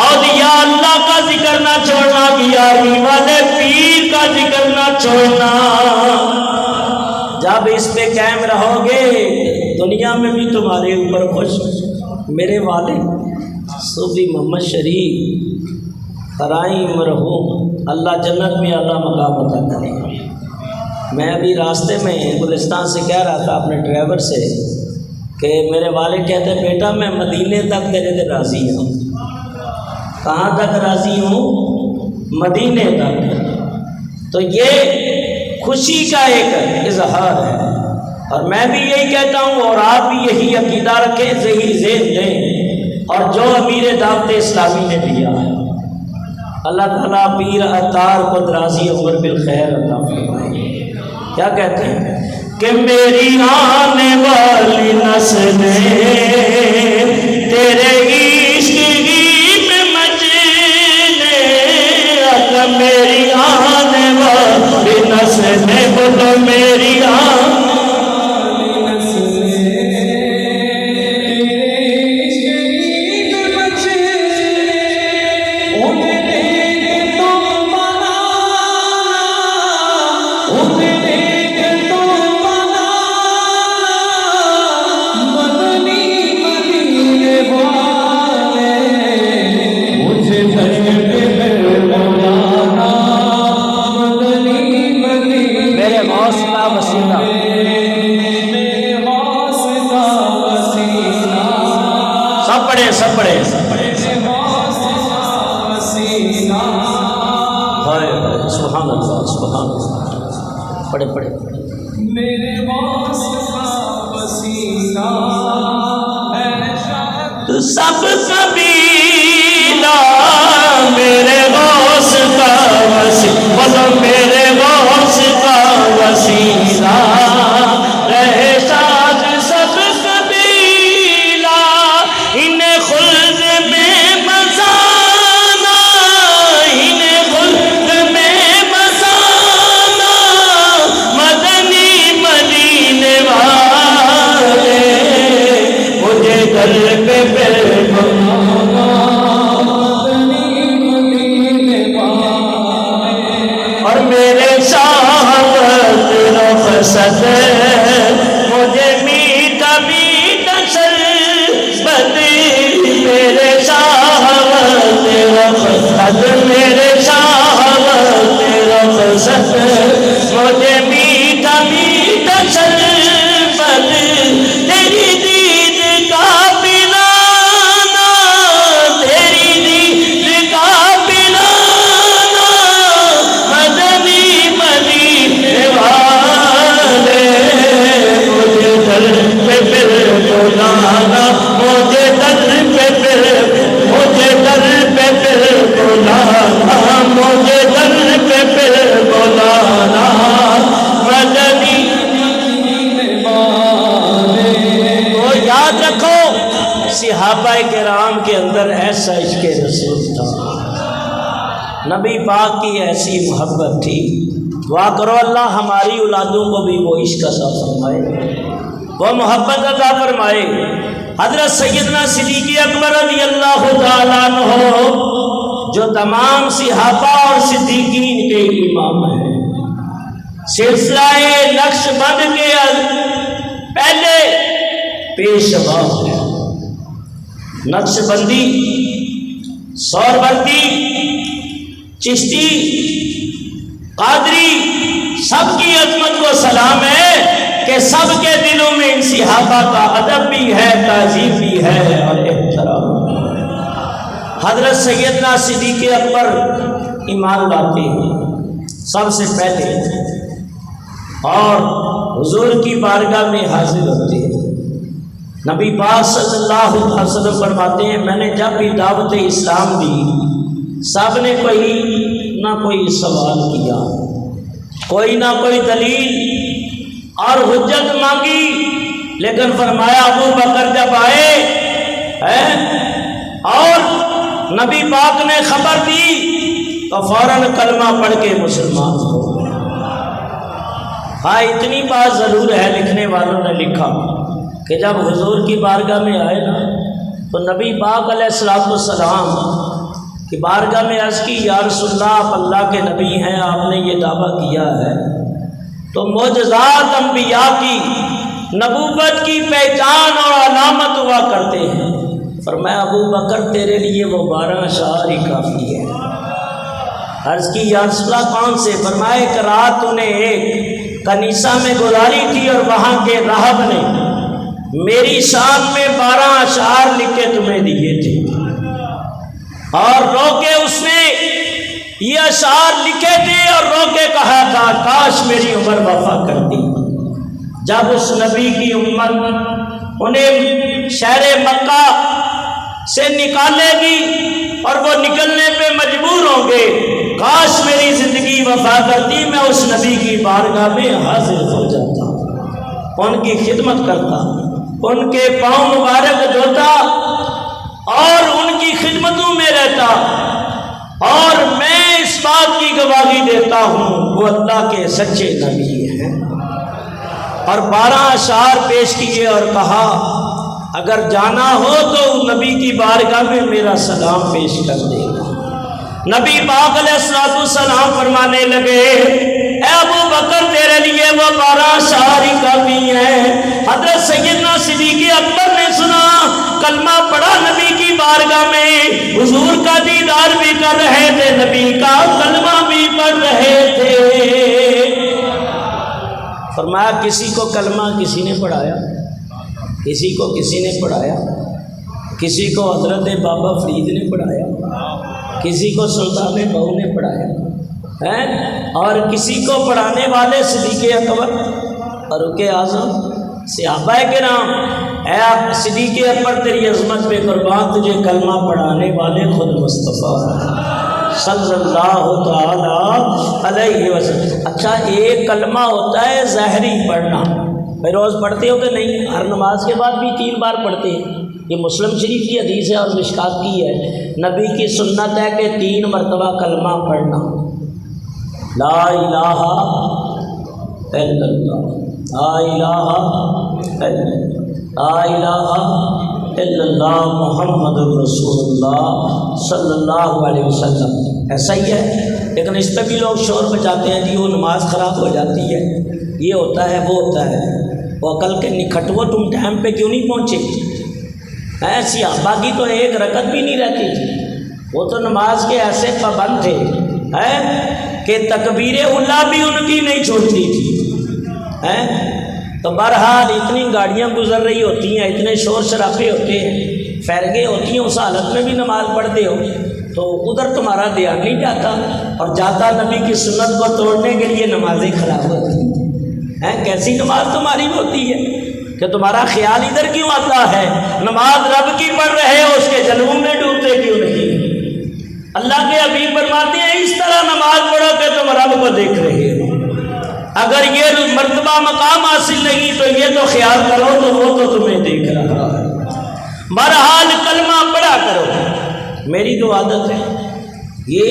اولیاء اللہ کا ذکر نہ چھوڑنا، گیارہویں والے پیر کا ذکر نہ چھوڑنا۔ جب اس پہ قائم رہو گے دنیا میں بھی تمہارے اوپر خوش۔ میرے والد صوفی محمد شریف ترائی مرحوم، اللہ جنت میں اعلیٰ مقام عطا کرے، میں ابھی راستے میں گلستان سے کہہ رہا تھا اپنے ڈرائیور سے کہ میرے والد کہتے ہیں بیٹا میں مدینے تک تیرے سے راضی ہوں۔ کہاں تک راضی ہوں؟ مدینے تک۔ تو یہ خوشی کا ایک اظہار ہے، اور میں بھی یہی کہتا ہوں، اور آپ بھی یہی عقیدہ رکھیں، ذہن دیں، اور جو امیر دعوت اسلامی نے دیا ہے اللہ تعالیٰ پیر عطار کو دراز عمر بالخیر عطا فرمائے۔ کیا کہتے ہیں کہ میری آنے والی نسلیں تیرے عشق میں مچلے، اگر میری آنے والی نسلیں بولو میری آنے سبحان اللہ سبحان اللہ، پڑھے پڑھے میرے سب قبیلہ میرے غوث کا وسیلہ، میرے غوث کا وسیلہ رہے شاد سب قبیلہ، انہیں خلد میں مزانا، انہیں خلد میں مزانا، مدنی مدینے والے مجھے در پہ اور میرے شاہد رخصت مجھے میٹھا میٹھا شربت، میرے شاہد رخصت، میرے شاہد رخصت مجھے میٹھا میٹھا شربت، تیری دید کا پلانا، تیری دید کا پلانا، مدنی مدینے والے مجھے در پہ پھر بلانا، مجھے در پہ پھر، مجھے در پہ پھر بلانا۔ صحابہ کرام کے اندر ایسا عشق رسول تھا، نبی پاک کی ایسی محبت تھی۔ دعا کرو اللہ ہماری اولادوں کو بھی وہ عشق عطا فرمائے، وہ محبت عطا فرمائے۔ حضرت سیدنا صدیق اکبر رضی اللہ تعالیٰ عنہ جو تمام صحابہ اور صدیقین کے امام ہیں، سلسلہ نقش بند کے پہلے پیشوا ہیں۔ نقش بندی، سہروردی، چشتی، قادری، سب کی عظمت کو سلام ہے کہ سب کے دلوں میں ان صحابہ کا ادب بھی ہے، تعظیم بھی ہے اور احترام۔ حضرت سیدنا صدیق اکبر ایمان لاتے ہیں سب سے پہلے اور حضور کی بارگاہ میں حاضر ہوتے ہیں۔ نبی پاک صلی اللہ علیہ وسلم فرماتے ہیں میں نے جب بھی دعوت اسلام دی، سب نے کوئی نہ کوئی سوال کیا، کوئی نہ کوئی دلیل اور حجت مانگی، لیکن فرمایا ابو بکر جب آئے اور نبی پاک نے خبر دی تو فوراً کلمہ پڑھ کے مسلمان ہو۔ ہاں اتنی بات ضرور ہے، لکھنے والوں نے لکھا کہ جب حضور کی بارگاہ میں آئے نا تو نبی پاک علیہ السلام کی بارگاہ میں عرض کی یا رسول اللہ آپ اللہ کے نبی ہیں، آپ نے یہ دعویٰ کیا ہے، تو معجزات انبیاء کی نبوت کی پہچان اور علامت ہوا کرتے ہیں۔ فرمایا ابو بکر تیرے لیے وہ 12 اشعار ہی کافی ہے۔ عرض کی یا رسول اللہ کون سے؟ فرمایا ایک رات انہیں ایک کنیسہ میں گزاری تھی اور وہاں کے راہب نے میری شان میں 12 اشعار لکھ کے تمہیں دیے تھے، اور رو کے اس نے یہ اشعار لکھے تھے اور رو کے کہا تھا کاش میری عمر وفا کرتی۔ جب اس نبی کی امت انہیں شہر مکہ سے نکالے گی اور وہ نکلنے پہ مجبور ہوں گے، کاش میری زندگی وفا کرتی، میں اس نبی کی بارگاہ میں حاضر ہو جاتا، ان کی خدمت کرتا، ان کے پاؤں مبارک دھوتا اور ان کی خدمتوں میں رہتا، اور میں اس بات کی گواہی دیتا ہوں وہ اللہ کے سچے نبی ہیں۔ اور 12 اشعار پیش کیے اور کہا اگر جانا ہو تو نبی کی بارگاہ میں میرا سلام پیش کر دے گا۔ نبی پاک علیہ السلام فرمانے لگے اے ابو بکر تیرے لیے وہ 12 اشعار ہی کافی ہیں۔ حضرت سیدنا صدیق اکبر نے سنا، کلمہ پڑھا نبی کی بارگاہ میں، حضور کا دیدار بھی کر رہے تھے، نبی کا کلمہ بھی پڑھ رہے تھے۔ فرمایا کسی کو کلمہ کسی نے پڑھایا، کسی کو کسی نے پڑھایا، کسی کو حضرت بابا فرید نے پڑھایا، کسی کو سلطان بہو نے پڑھایا، اور کسی کو پڑھانے والے صدیق اکبر فاروق اعظم صحابہ کرام۔ اے صدیق اکبر تیری عظمت پہ قربان، تجھے کلمہ پڑھانے والے خود مصطفیٰ صلی اللہ تعالی علیہ وسلم۔ اچھا ایک کلمہ ہوتا ہے ظاہری پڑھنا، بھائی روز پڑھتے ہو کہ نہیں؟ ہر نماز کے بعد بھی 3 بار پڑھتے ہیں، یہ مسلم شریف کی حدیث ہے اور مشکات کی ہے۔ نبی کی سنت ہے کہ 3 مرتبہ کلمہ پڑھنا، لا الہ الا اللہ، لا الہ الا اللہ، لا الہ الا اللہ محمد رسول اللہ صلی اللہ علیہ وسلم۔ ایسا ہی ہے، لیکن اس پہ بھی لوگ شور بچاتے ہیں جی وہ نماز خراب ہو جاتی ہے، یہ ہوتا ہے وہ ہوتا ہے۔ وہ عقل کے نکھٹو تم ٹائم پہ کیوں نہیں پہنچے؟ ایسی صحابہ کی تو 1 رکعت بھی نہیں رہتی تھی، وہ تو نماز کے ایسے پابند تھے کہ تکبیر اولیٰ بھی ان کی نہیں چھوڑتی تھی۔ تو بہرحال اتنی گاڑیاں گزر رہی ہوتی ہیں، اتنے شور شرابے ہوتے ہیں، فیرگیں ہوتی ہیں، اس حالت میں بھی نماز پڑھتے ہو تو ادھر تمہارا دھیان نہیں جاتا، اور جاتا نبی کی سنت کو توڑنے کے لیے نمازیں خراب ہوتی ہیں۔ کیسی نماز تمہاری ہوتی ہے کہ تمہارا خیال ادھر کیوں آتا ہے؟ نماز رب کی پڑھ رہے ہو، اس کے جلووں میں ڈوبتے کیوں نہیں؟ اللہ کے حبیب فرماتے ہیں اس طرح نماز پڑھو کہ تم رب کو دیکھ رہے ہو۔ اگر یہ مرتبہ مقام حاصل نہیں تو یہ تو خیال کرو تو وہ تو تمہیں دیکھ رہا ہے۔ بہرحال کلمہ پڑھا کرو. میری تو عادت ہے، یہ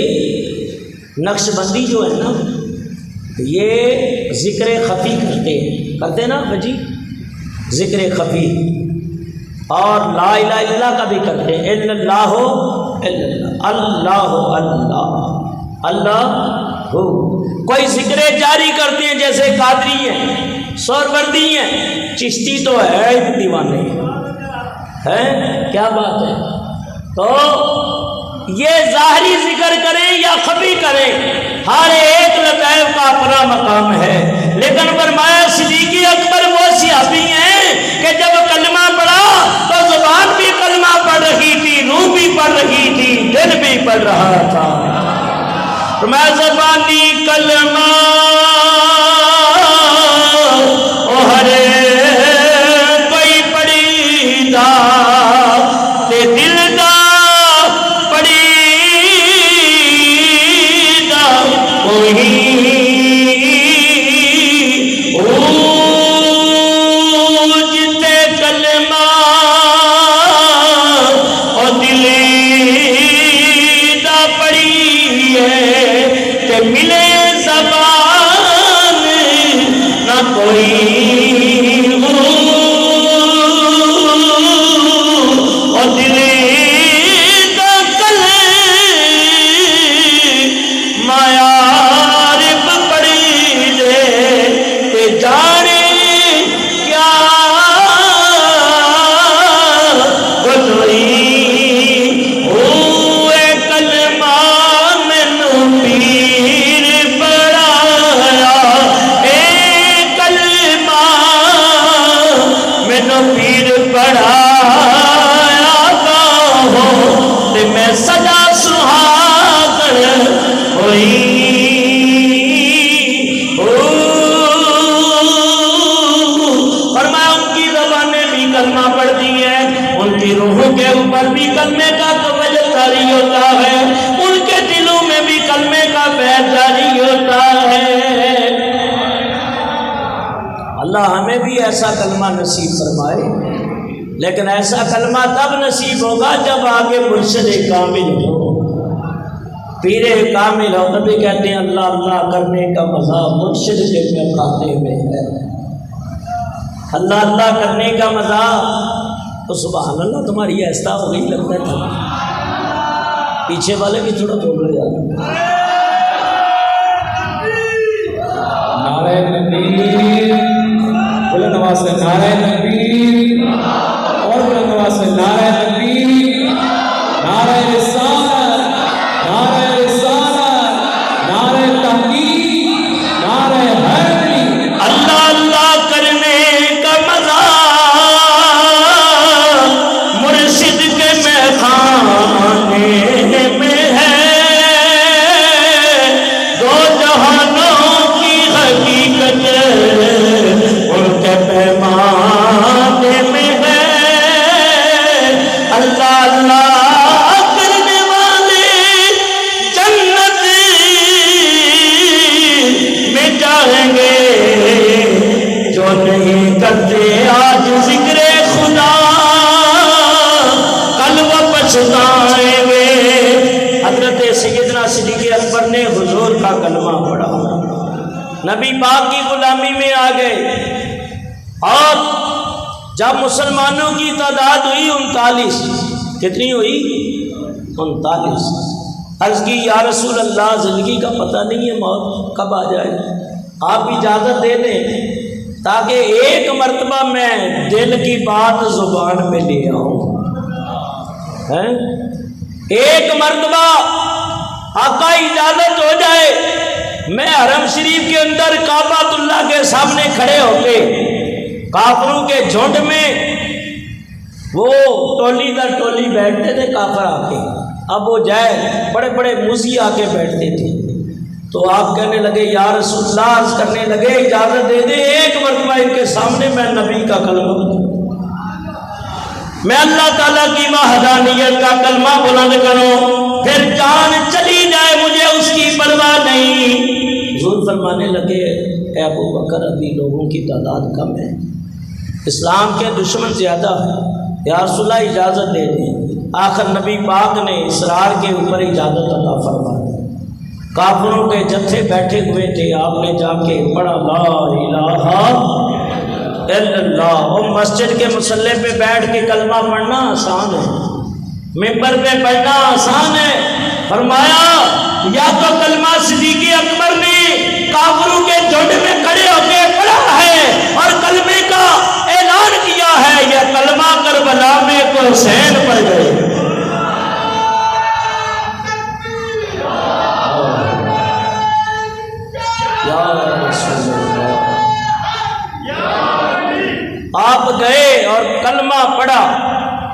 نقش بندی جو ہے نا، یہ ذکر خفی کرتے نا جی، ذکر خفی، اور لا الہ الا اللہ کا بھی کرتے ہیں، الا اللہ اللہ اللہ اللہ ہو. کوئی ذکر جاری کرتے ہیں جیسے قادری ہیں، سہروردی ہیں، چشتی تو ہے دیوانے ہے، کیا بات ہے. تو یہ ظاہری ذکر کریں یا خفی کریں، ہر ایک لطائف کا اپنا مقام ہے. لیکن فرمایا صدیق اکبر وہ صحابی ہیں کہ جب کلمہ پڑھا تو زبان بھی کلمہ پڑھ رہی تھی، روح بھی پڑھ رہی تھی، دل بھی پڑھ رہا تھا. فرمایا زبانی کلمہ او ہر کوئی پڑھی دا تے دل دا پڑھی دا کوئی ہمیں بھی ایسا کلمہ نصیب فرمائے. لیکن ایسا کلمہ تب نصیب ہوگا جب آگے مرشد کامل ہو، پیر کامل ہو. تبھی کہتے ہیں اللہ اللہ کرنے کا مزہ مرشد کے کھاتے میں ہے. اللہ اللہ کرنے کا مزہ تو سبحان اللہ تمہاری ایسا ہو گئی لگتا تھا. پیچھے والے بھی تھوڑا بول رہے ہیں. نعرہ تکبیر، بلند آواز سے نعرہ تکبیر، اور بلند آواز سے نعرہ تکبیر، نعرہ رسالت، نعرہ رسالت، نعرہ تحقیق، نعرہ حیدری. اللہ اللہ کرنے کا مزہ مرشد کے میخانے میں ہے. دو جہانوں کی حقیقت ان کے پیمانے میں ہے. اللہ اللہ کرنے والے جنت میں جائیں گے، جو نہیں کرتے آج ذکر خدا کل وہ پچھتائیں گے. حضرت سیدنا صدیق اکبر نے حضور کا کلمہ پڑھا، نبی پاک کی غلامی میں آ گئے. اور جب مسلمانوں کی تعداد ہوئی 39، کتنی ہوئی؟ 39. عرض کی یا رسول اللہ زندگی کا پتہ نہیں ہے موت کب آ جائے، آپ اجازت دے دیں تاکہ ایک مرتبہ میں دل کی بات زبان میں لے آؤں. ایک مرتبہ آقا اجازت ہو جائے میں حرم شریف کے اندر کعبۃ اللہ کے سامنے کھڑے ہو کے کافروں کے جھنڈ میں، وہ ٹولی در ٹولی بیٹھتے تھے کافر آ کے، اب وہ جائے بڑے بڑے موذی آ کے بیٹھتے تھے. تو آپ کہنے لگے یا رسول اللہ، عرض کرنے لگے اجازت دے دیں ایک مرتبہ ان کے سامنے میں نبی کا کلمہ بولوں، میں اللہ تعالیٰ کی وحدانیت کا کلمہ بلند کروں، پھر جان چلی جائے مجھے اس کی پرواہ نہیں. حضور فرمانے لگے اے ابو بکر ابھی لوگوں کی تعداد کم ہے، اسلام کے دشمن زیادہ ہیں، یا رسول اللہ اجازت دے دیں۔ آخر نبی پاک نے اسرار کے اوپر اجازت عطا فرما دی۔ کافروں کے جتھے بیٹھے ہوئے تھے، آپ نے جا کے پڑھا لا الہ الا اللہ۔ وہ مسجد کے مصلی پہ بیٹھ کے کلمہ پڑھنا آسان ہے، ممبر پہ پڑھنا آسان ہے۔ فرمایا یا تو کلمہ صدیق اکبر نے کافروں کے جھنڈ میں کھڑے ہو کے پڑھا ہے اور کلمے کا اعلان کیا ہے، یا کلمہ کربلا میں تو حسین پڑھ گئے۔ آپ گئے اور کلمہ پڑھا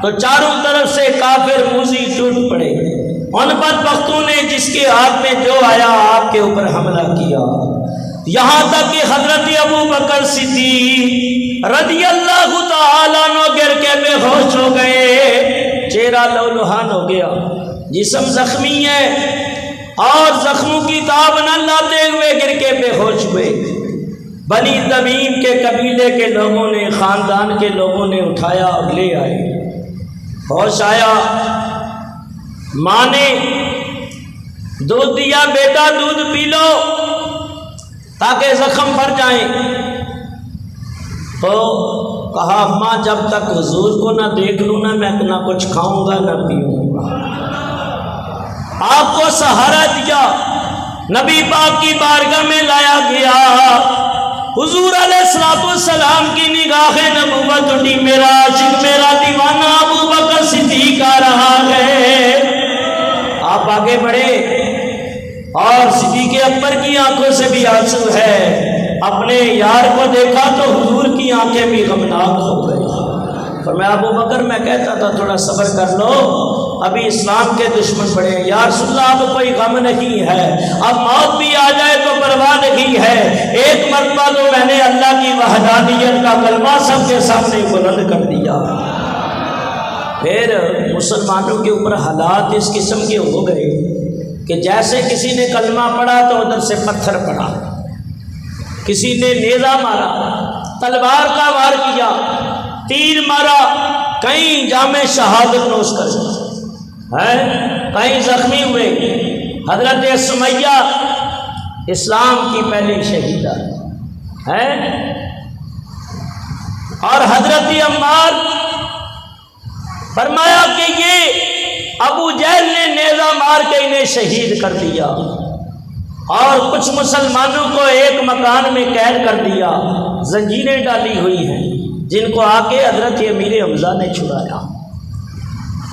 تو چاروں طرف سے کافر موذی ٹوٹ پڑے۔ ان بدبختوں نے جس کے ہاتھ میں جو آیا آپ کے اوپر حملہ کیا، یہاں تک کہ حضرت ابو بکر صدیق رضی اللہ تعالیٰ عنہ گر کے بے ہوش ہو گئے، چہرہ لولہان ہو گیا، جسم زخمی ہے اور زخموں کی تاب نہ لاتے ہوئے گر کے بے ہوش ہوئے۔ بنی تمیم کے قبیلے کے لوگوں نے، خاندان کے لوگوں نے اٹھایا اور لے آئے۔ ہوش آیا، ماں نے دودھ دیا، بیٹا دودھ پی لو تاکہ زخم بھر جائیں۔ تو کہا ماں جب تک حضور کو نہ دیکھ لوں نا میں نہ کچھ کھاؤں گا نہ پیوں گا۔ آپ کو سہارا دیا، نبی پاک کی بارگاہ میں لایا گیا۔ حضور علیہ السلام کی نگاہ نبوت اٹھی، میرا عاشق میرا دیوانہ ابو بکر صدیق آ رہا ہے۔ آپ آگے بڑھے اور صدیق اکبر کی آنکھوں سے بھی آنسو ہے۔ اپنے یار کو دیکھا تو حضور کی آنکھیں بھی غمناک ہو گئی۔ فرمایا ابو بکر میں کہتا تھا تھوڑا صبر کر لو، ابھی اسلام کے دشمن پڑے ہیں۔ یا رسول اللہ اب کوئی غم نہیں ہے، اب موت بھی آ جائے تو پرواہ نہیں ہے۔ ایک مرتبہ تو میں نے اللہ کی وحدانیت کا کلمہ سب کے سامنے بلند کر دیا۔ پھر مسلمانوں کے اوپر حالات اس قسم کے ہو گئے کہ جیسے کسی نے کلمہ پڑھا تو ادھر سے پتھر پڑا، کسی نے نیزہ مارا، تلوار کا وار کیا، تیر مارا، کئی جام شہادت نوش کر کئی زخمی ہوئے۔ حضرت سمیہ اسلام کی پہلی شہیدہ ہے اور حضرت عمار فرمایا کہ یہ ابو جہل نے نیزہ مار کے انہیں شہید کر دیا اور کچھ مسلمانوں کو ایک مکان میں قید کر دیا، زنجیریں ڈالی ہوئی ہیں جن کو آ کے حضرت امیر حمزہ نے چھڑایا۔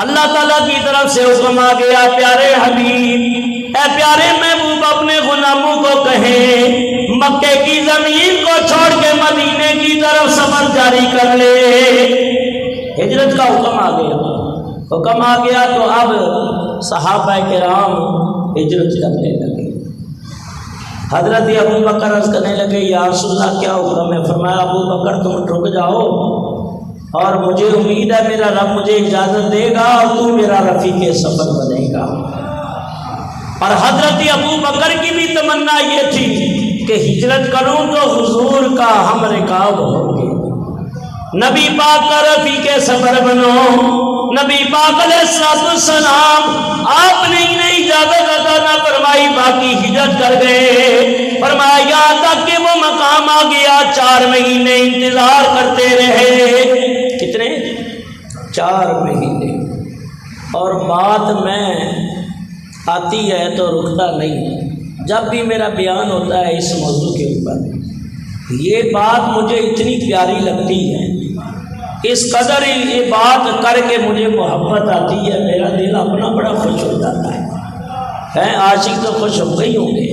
اللہ تعالیٰ کی طرف سے حکم آ گیا، پیارے حبیب اے پیارے محبوب اپنے غلاموں کو کہیں مکے کی زمین کو چھوڑ کے مدینے کی طرف سفر جاری کر لے۔ ہجرت کا حکم آ گیا، حکم آ گیا تو اب صحابہ کرام ہجرت کرنے لگے۔ حضرت ابو بکر عرض کرنے لگے یا رسول اللہ کیا حکم ہے؟ فرمایا ابو بکر تم رک جاؤ اور مجھے امید ہے میرا رب مجھے اجازت دے گا اور تو میرا رفیق سفر بنے گا۔ اور حضرت ابو بکر کی بھی تمنا یہ تھی کہ ہجرت کروں تو حضور کا ہم رکاب ہو گے، نبی پاک کا رفیق سفر بنو۔ نبی پاک علیہ السلام آپ نے انہیں اجازت عطا نہ فرمائی، باقی ہجرت کر گئے۔ فرمایا یہاں تک کہ وہ مقام آ گیا 4 مہینے انتظار کرتے رہے۔ کتنے؟ 4 مہینے۔ اور بات میں آتی ہے تو رکتا نہیں، جب بھی میرا بیان ہوتا ہے اس موضوع کے اوپر یہ بات مجھے اتنی پیاری لگتی ہے، اس قدر یہ بات کر کے مجھے محبت آتی ہے، میرا دل اپنا بڑا خوش ہو جاتا ہے۔ عاشق تو خوش ہو گئی ہوں گے۔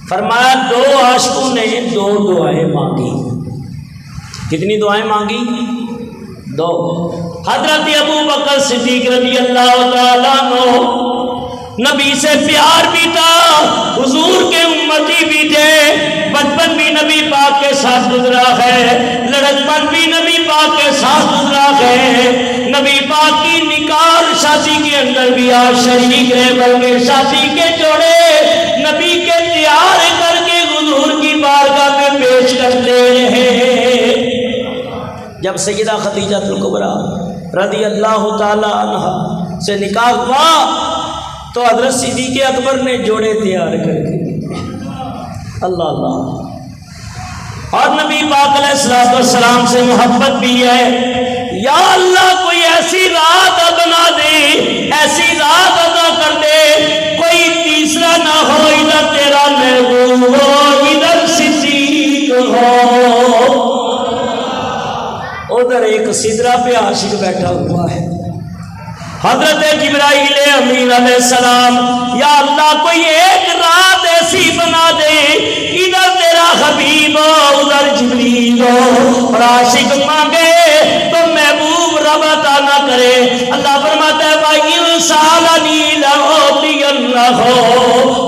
فرمایا 2 عاشقوں نے 2 دعائیں مانگی۔ کتنی دعائیں مانگی؟ 2۔ حضرت ابو بکر صدیق رضی اللہ تعالیٰ عنہ نبی سے پیار بھی تھا، حضور کے امتی بھی تھے، بچپن بھی نبی پاک کے ساتھ گزرا ہے، لڑکپن بھی نبی پاک کے ساتھ گزرا ہے، نبی پاک کی نکاح شادی کے اندر بھی آپ شریک رہے، بلکہ شادی کے جوڑے نبی کے تیار کر کے حضور کی بارگاہ میں پیش کرتے رہے۔ جب سیدہ خدیجہ الکبریٰ رضی اللہ تعالی عنہ سے نکاح ہوا تو حضرت صدیق اکبر نے جوڑے تیار کر کے اللہ اللہ، اور نبی پاک علیہ السلام سے محبت بھی ہے، یا اللہ کوئی ایسی رات بنا دے، ایسی رات ادا کر دے، کوئی تیسرا نہ ہو، ادھر تیرا محبوب ہو، ادھر صدیق ہو، ادھر ایک سدرہ پہ عاشق بیٹھا ہوا ہے، حضرت جبرائیل امین علیہ السلام، یا اللہ کوئی ایک رات ایسی بنا دے، ادھر تیرا حبیب ہو، ادھر جبریل ہو، اور عاشق مانگے تو محبوب رب عطا نہ کرے۔ اللہ فرماتا ہے وَإِن سَأَلَنِي لَأُعْطِيَنَّهُ،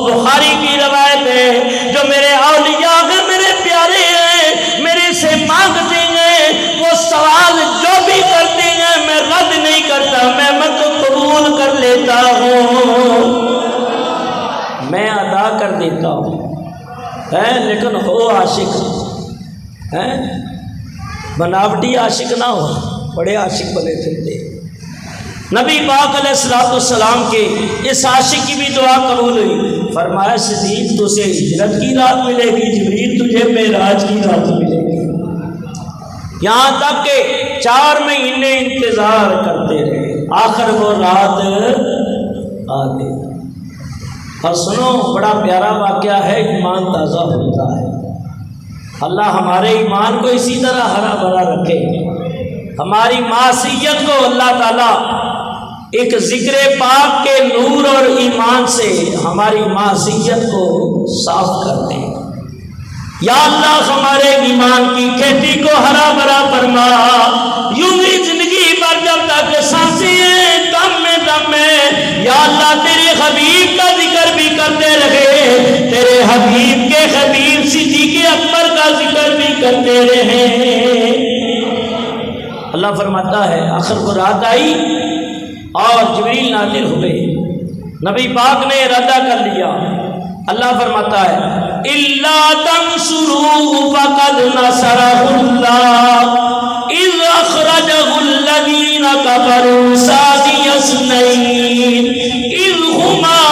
بخاری کی روایت ہے، جو میرے اولیاء ہیں، میرے پیارے ہیں، میرے سے مانگتے ہیں، وہ سوال جو بھی کرتے ہیں میں رد نہیں کرتا، میں قبول کر لیتا ہوں، میں ادا کر دیتا ہوں، لیکن ہو عاشق، بناوٹی عاشق نہ ہو، بڑے عاشق بنے پھرتے۔ نبی پاک علیہ السلام کے اس عاشق کی بھی دعا قبول ہوئی، فرمایا صدیق تجھے ہجرت کی رات ملے گی، جبریل تجھے معراج کی رات ملے گی، یہاں تک کہ 4 مہینے انتظار کرتے رہے، آخر وہ رات آ گئی۔ اور سنو بڑا پیارا واقعہ ہے، ایمان تازہ ہوتا ہے، اللہ ہمارے ایمان کو اسی طرح ہرا بھرا رکھے، ہماری معصیت کو اللہ تعالیٰ ایک ذکر پاک کے نور اور ایمان سے ہماری معصیت کو صاف کر دے۔ یا اللہ ہمارے ایمان کی کھیتی کو ہرا بھرا فرما، یوں ہی زندگی پر جب تک سانسیں ہیں، دم میں دم میں، یا اللہ تیرے حبیب کا ذکر بھی کرتے رہے، تیرے حبیب کے حبیب صدیق اکبر کا ذکر بھی کرتے رہے۔ اللہ فرماتا ہے آخر کو رات آئی اور جبریل نازل ہوئے، نبی پاک نے ارادہ کر لیا، اللہ فرماتا ہے إِلَّا تَنْصُرُوهُ فَقَدْ نَصَرَهُ اللَّهُ إِذْ أَخْرَجَهُ الَّذِينَ كَفَرُوا ثَانِيَ اثْنَيْنِ إِذْ هُمَا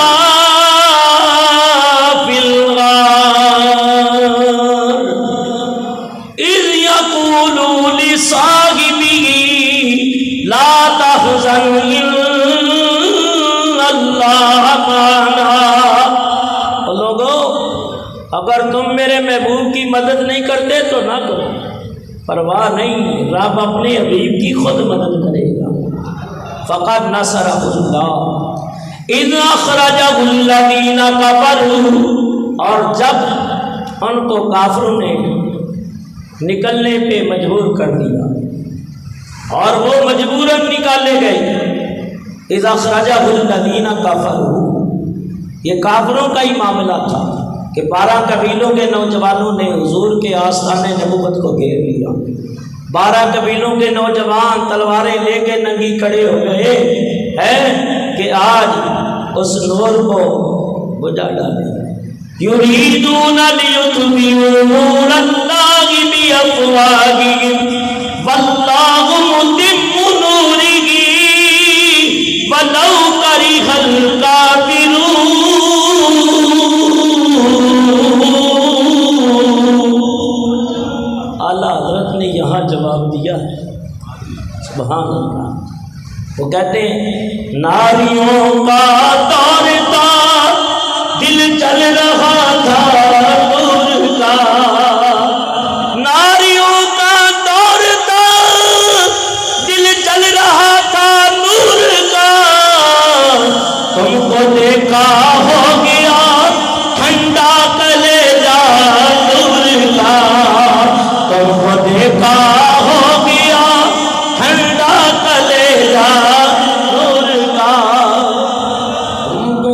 فِي الْغَارِ إِذْ يَقُولُ لِصَاحِبِهِ لَا تَحْزَنْ إِنَّ اللَّهَ مَعَنَا۔ اگر تم میرے محبوب کی مدد نہیں کرتے تو نہ کرو، پرواہ نہیں، رب اپنے حبیب کی خود مدد کرے گا۔ فقد نصرہ اللہ اذ اخرجہ الذین کفروا، اور جب ان کو کافروں نے نکلنے پہ مجبور کر دیا اور وہ مجبوراً نکالے گئے، اذ اخرجہ الذین کفروا، یہ کافروں کا ہی معاملہ تھا کہ 12 قبیلوں کے نوجوانوں نے حضور کے آستانے نبوت کو گھیر لیا، 12 قبیلوں کے نوجوان تلواریں لے کے ننگی کھڑے ہو گئے ہیں کہ آج اس نور کو بجھا ڈالیں۔ یریدون لیطفئوا نور اللہ بافواہہم واللہ متم نورہ ولو کرہ الکافرون۔ حضرت نے یہاں جواب دیا ہے، سبحان اللہ، وہ کہتے ہیں ناریوں کا دور تھا، دل چل رہا تھا نور کا، ناریوں کا دور تھا، دل چل رہا تھا نور کا، تم کو دیکھا ہو گیا ٹھنڈا کلیجہ نور کا، تم کو دیکھا ہو گیا ٹھنڈا کلیجہ نور کا، تم کو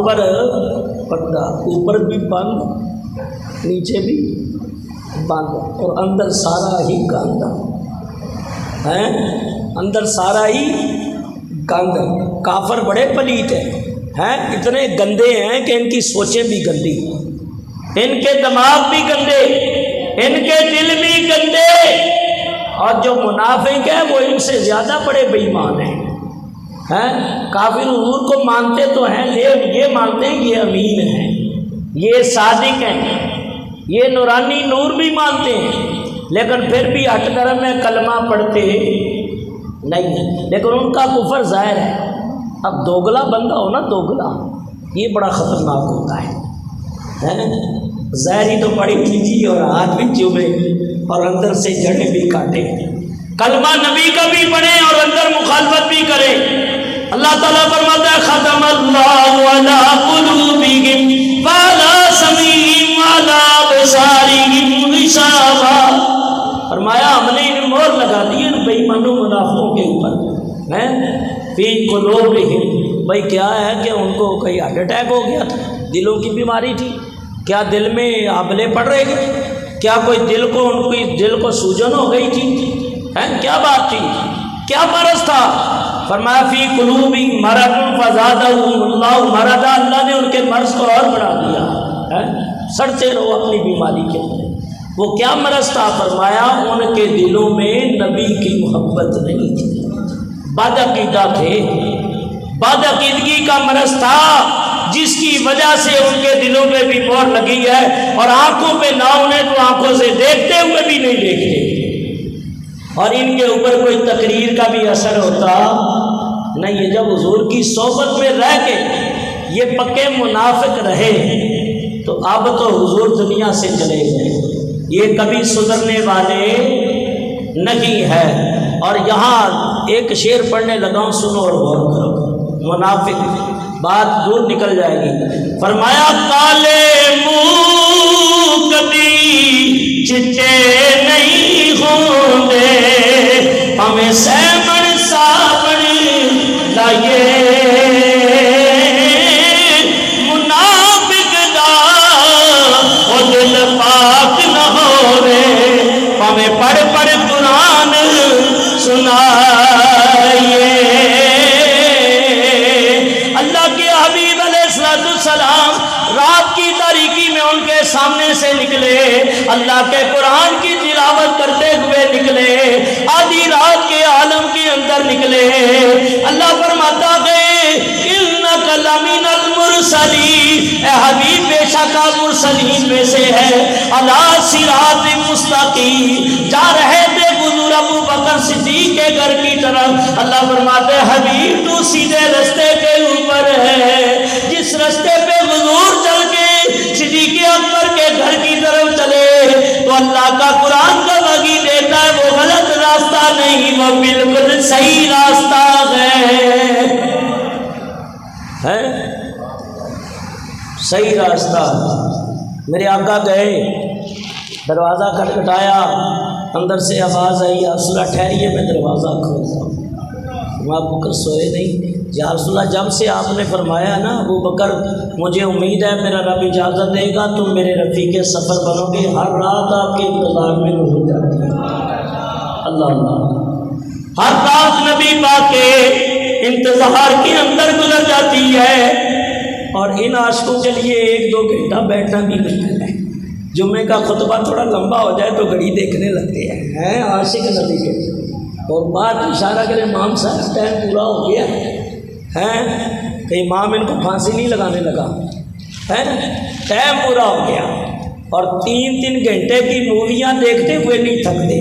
اوپر پردہ، اوپر بھی بند نیچے بھی بند اور اندر سارا ہی گند ہے، اندر سارا ہی گند۔ کافر بڑے پلیت ہیں، اتنے گندے ہیں کہ ان کی سوچیں بھی گندی، ان کے دماغ بھی گندے، ان کے دل بھی گندے، اور جو منافق ہے وہ ان سے زیادہ بڑے بے ایمان ہیں۔ کافر حضور کو مانتے تو ہیں، یہ مانتے ہیں یہ امین ہیں، یہ صادق ہیں، یہ نورانی نور بھی مانتے ہیں، لیکن پھر بھی ہٹ درم میں کلمہ پڑھتے نہیں، لیکن ان کا کفر ظاہر ہے۔ اب دوگلا بندہ ہو نا، دوگلا، یہ بڑا خطرناک ہوتا ہے، ظاہری تو بڑی کیجیے اور ہاتھ بھی چوبے اور اندر سے جڑیں بھی کاٹے، کلمہ نبی کا بھی پڑھے اور اندر مخالفت بھی کرے۔ اللہ تعالیٰ فرماتا ہے ختم اللہ علی قلوبہم وعلی سمعہم وعلی ابصارہم غشاوہ، فرمایا ہم نے انہیں مہر لگا دی ان بے ایمانوں منافقوں کے اوپر، فی قلوبہم، بھائی کیا ہے کہ ان کو کہیں ہارٹ اٹیک ہو گیا تھا، دلوں کی بیماری تھی کیا، دل میں آبلے پڑ رہے تھے کیا، کوئی ان کی دل کو سوجن ہو گئی تھی، کیا بات تھی، کیا مرض تھا؟ فرمایا فی قلوبہم مرض فزادہم اللہ مرضا، اللہ نے ان کے مرض کو اور بڑھا دیا، سڑتے رہو اپنی بیماری کے اندر۔ وہ کیا مرض تھا؟ فرمایا ان کے دلوں میں نبی کی محبت نہیں تھی، بد عقیدہ تھے، بد عقیدگی کا مرض تھا، جس کی وجہ سے ان کے دلوں پہ بھی مہر لگی ہے، اور آنکھوں پہ نہ انہیں تو آنکھوں سے دیکھتے ہوئے بھی نہیں دیکھتے، اور ان کے اوپر کوئی تقریر کا بھی اثر ہوتا نہیں۔ جب حضور کی صحبت میں رہ کے یہ پکے منافق رہے تو اب تو حضور دنیا سے چلے گئے، یہ کبھی سدھرنے والے نہیں ہے۔ اور یہاں ایک شعر پڑھنے لگا ہوں، سنو اور غور کرو، منافق بات دور نکل جائے گی۔ فرمایا کالے منہ کبھی چٹے نہیں ہوں گے، ہمیں سیمن سابن لائے، منافق دا وہ دل پاک نہ ہو رے، ہمیں پڑھ پڑھ قرآن سنائیے۔ اللہ کے حبیب علیہ السلام رات کی تاریکی میں ان کے سامنے سے نکلے، اللہ کے قرآن کی تلاوت کرتے ہوئے نکلے، آدھی رات کے عالم کے اندر نکلے۔ اللہ فرماتا ہے انک لمن المرسلین، اے حبیب بے شک آپ مرسلین میں سے ہے، علی صراط مستقیم، جا رہے تھے حضور ابو بکر صدیق کے گھر کی طرف۔ اللہ فرماتے ہیں حبیب تو سیدھے رستے کے اوپر ہے، جس رستے پہ حضور چل کے صدیق اکبر کے گھر کی طرف چلے تو اللہ کا قرآن کا وحی دیتا ہے وہ غلط راستہ نہیں، وہ بالکل صحیح راستہ ہے صحیح راستہ۔ میرے آقا گئے، دروازہ کھٹکھٹایا، اندر سے آواز آئی یا رسول اللہ ٹھہریے میں دروازہ کھولتا ہوں۔ ابو بکر سوئے نہیں، یا رسول اللہ جب سے آپ نے فرمایا نا ابو بکر مجھے امید ہے میرا رب اجازت دے گا تم میرے رفیق سفر بنو گے، ہر رات آپ کے انتظار میں گزر جاتی ہے۔ اللہ اللہ، ہر رات نبی پاک کے انتظار کے اندر گزر جاتی ہے، اور ان عاشقوں کے لیے 1-2 گھنٹہ بیٹھنا بھی مشکل ہے۔ جمعے کا خطبہ تھوڑا لمبا ہو جائے تو گھڑی دیکھنے لگتے ہیں عاشق نبی کے، اور بات اشارہ کرے امام صاحب ٹائم پورا ہو گیا ہے، کہ امام ان کو پھانسی نہیں لگانے لگا ہے، ٹائم پورا ہو گیا، اور 3-3 گھنٹے کی موویاں دیکھتے ہوئے نہیں تھکتے،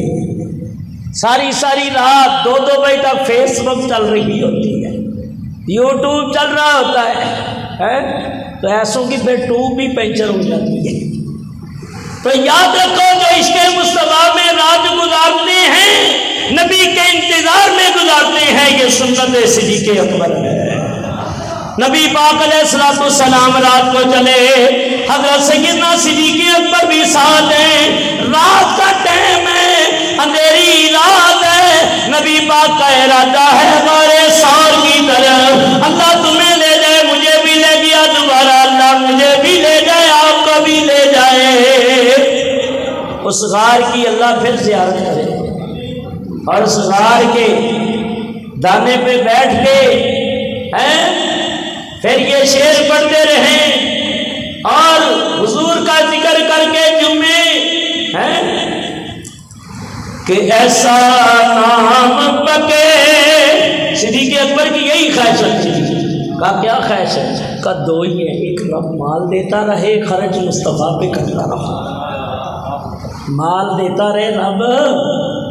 ساری ساری رات 2-2 بجے تک فیس بک چل رہی ہوتی ہے، یوٹیوب چل رہا ہوتا ہے، تو ایسوں کی پھر ٹوب بھی پنچر ہو جاتی ہے۔ تو یاد رکھو جو عشق مصطفیٰ میں رات گزارتے ہیں، نبی کے انتظار میں گزارتے ہیں، یہ سنت صدیق اکبر ہے۔ نبی پاک علیہ السلام رات کو چلے، حضرت سیدنا صدیق اکبر بھی ساتھ ہیں، رات کا ٹائم ہے، اندھیری رات ہے، نبی پاک کا ارادہ ہے غار ثور کی طرف، اللہ تمہیں لے جائے مجھے بھی لے گیا، دعا اس غار کی اللہ پھر زیارت کرے اور اس غار کے دانے پہ بیٹھ کے پھر یہ شعر پڑھتے رہیں اور حضور کا ذکر کر کے جمعے کہ ایسا نام پکے۔ صدیق اکبر کی یہی خواہش رکھتی تھی۔ کا کیا خواہش ہے؟ کا دو ہی ہے، ایک رب مال دیتا رہے، خرچ مصطفیٰ پہ کرتا رہا۔ مال دیتا رہے رب،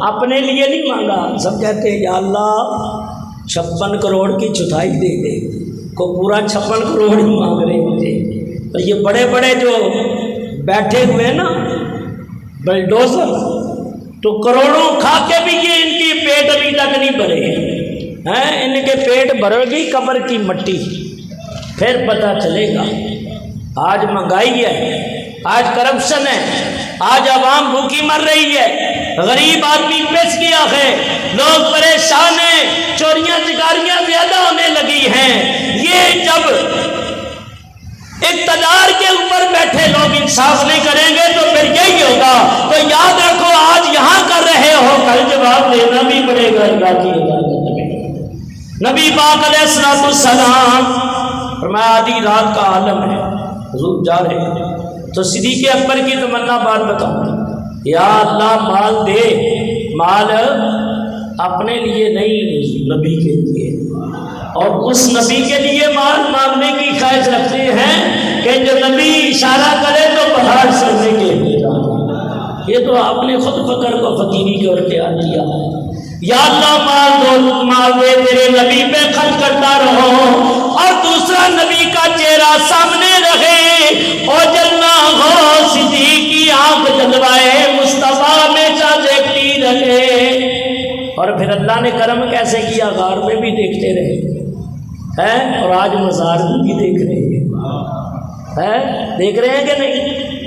اپنے لیے نہیں مانگا۔ سب کہتے ہیں یا اللہ 56 کروڑ کی چوتھائی دے دے، کو پورا 56 کروڑ ہی مانگ رہے ہوتے۔ تو یہ بڑے بڑے جو بیٹھے ہوئے نا بلڈوزر، تو کروڑوں کھا کے بھی یہ ان کی پیٹ ابھی تک نہیں بھرے ہیں۔ ان کے پیٹ بھرے گی قبر کی مٹی، پھر پتہ چلے گا۔ آج مہنگائی ہے، آج کرپشن ہے، آج عوام بھوکی مر رہی ہے، غریب آدمی پس گیا ہے، لوگ پریشان ہیں، چوریاں چکاریاں زیادہ ہونے لگی ہیں۔ یہ جب اقتدار کے اوپر بیٹھے لوگ انصاف نہیں کریں گے تو پھر یہی ہوگا۔ تو یاد رکھو، آج یہاں کر رہے ہو، کل جواب دینا بھی پڑے گا اللہ کی عدالت میں۔ نبی پاک علیہ السلام فرمایا آدھی رات کا عالم ہے، حضور جا رہے ہیں، تو صدیق اکبر کی تمنا بات بتاؤں، یا اللہ مال دے، مال اپنے لیے نہیں، نبی کے لیے، اور اس نبی کے لیے مال مانگنے کی خواہش رکھتے ہیں کہ جو نبی اشارہ کرے تو پہاڑ سرنے کے لیے۔ یہ تو آپ نے خود فقر کو فقیری کے اور تیار کیا ہے۔ یا اللہ مال دو، مال دے، تیرے نبی پہ خرچ کرتا رہو، اور دوسرا نبی کا چہرہ سامنے رہے، اور جلنا ہو صدیق کی آنکھ جلوائے، مصطفیٰ میں دیکھتی رہے۔ اور پھر اللہ نے کرم کیسے کیا، غار میں بھی دیکھتے رہے ہیں، اور آج مزار میں بھی دیکھ رہے ہیں، دیکھ رہے ہیں کہ نہیں؟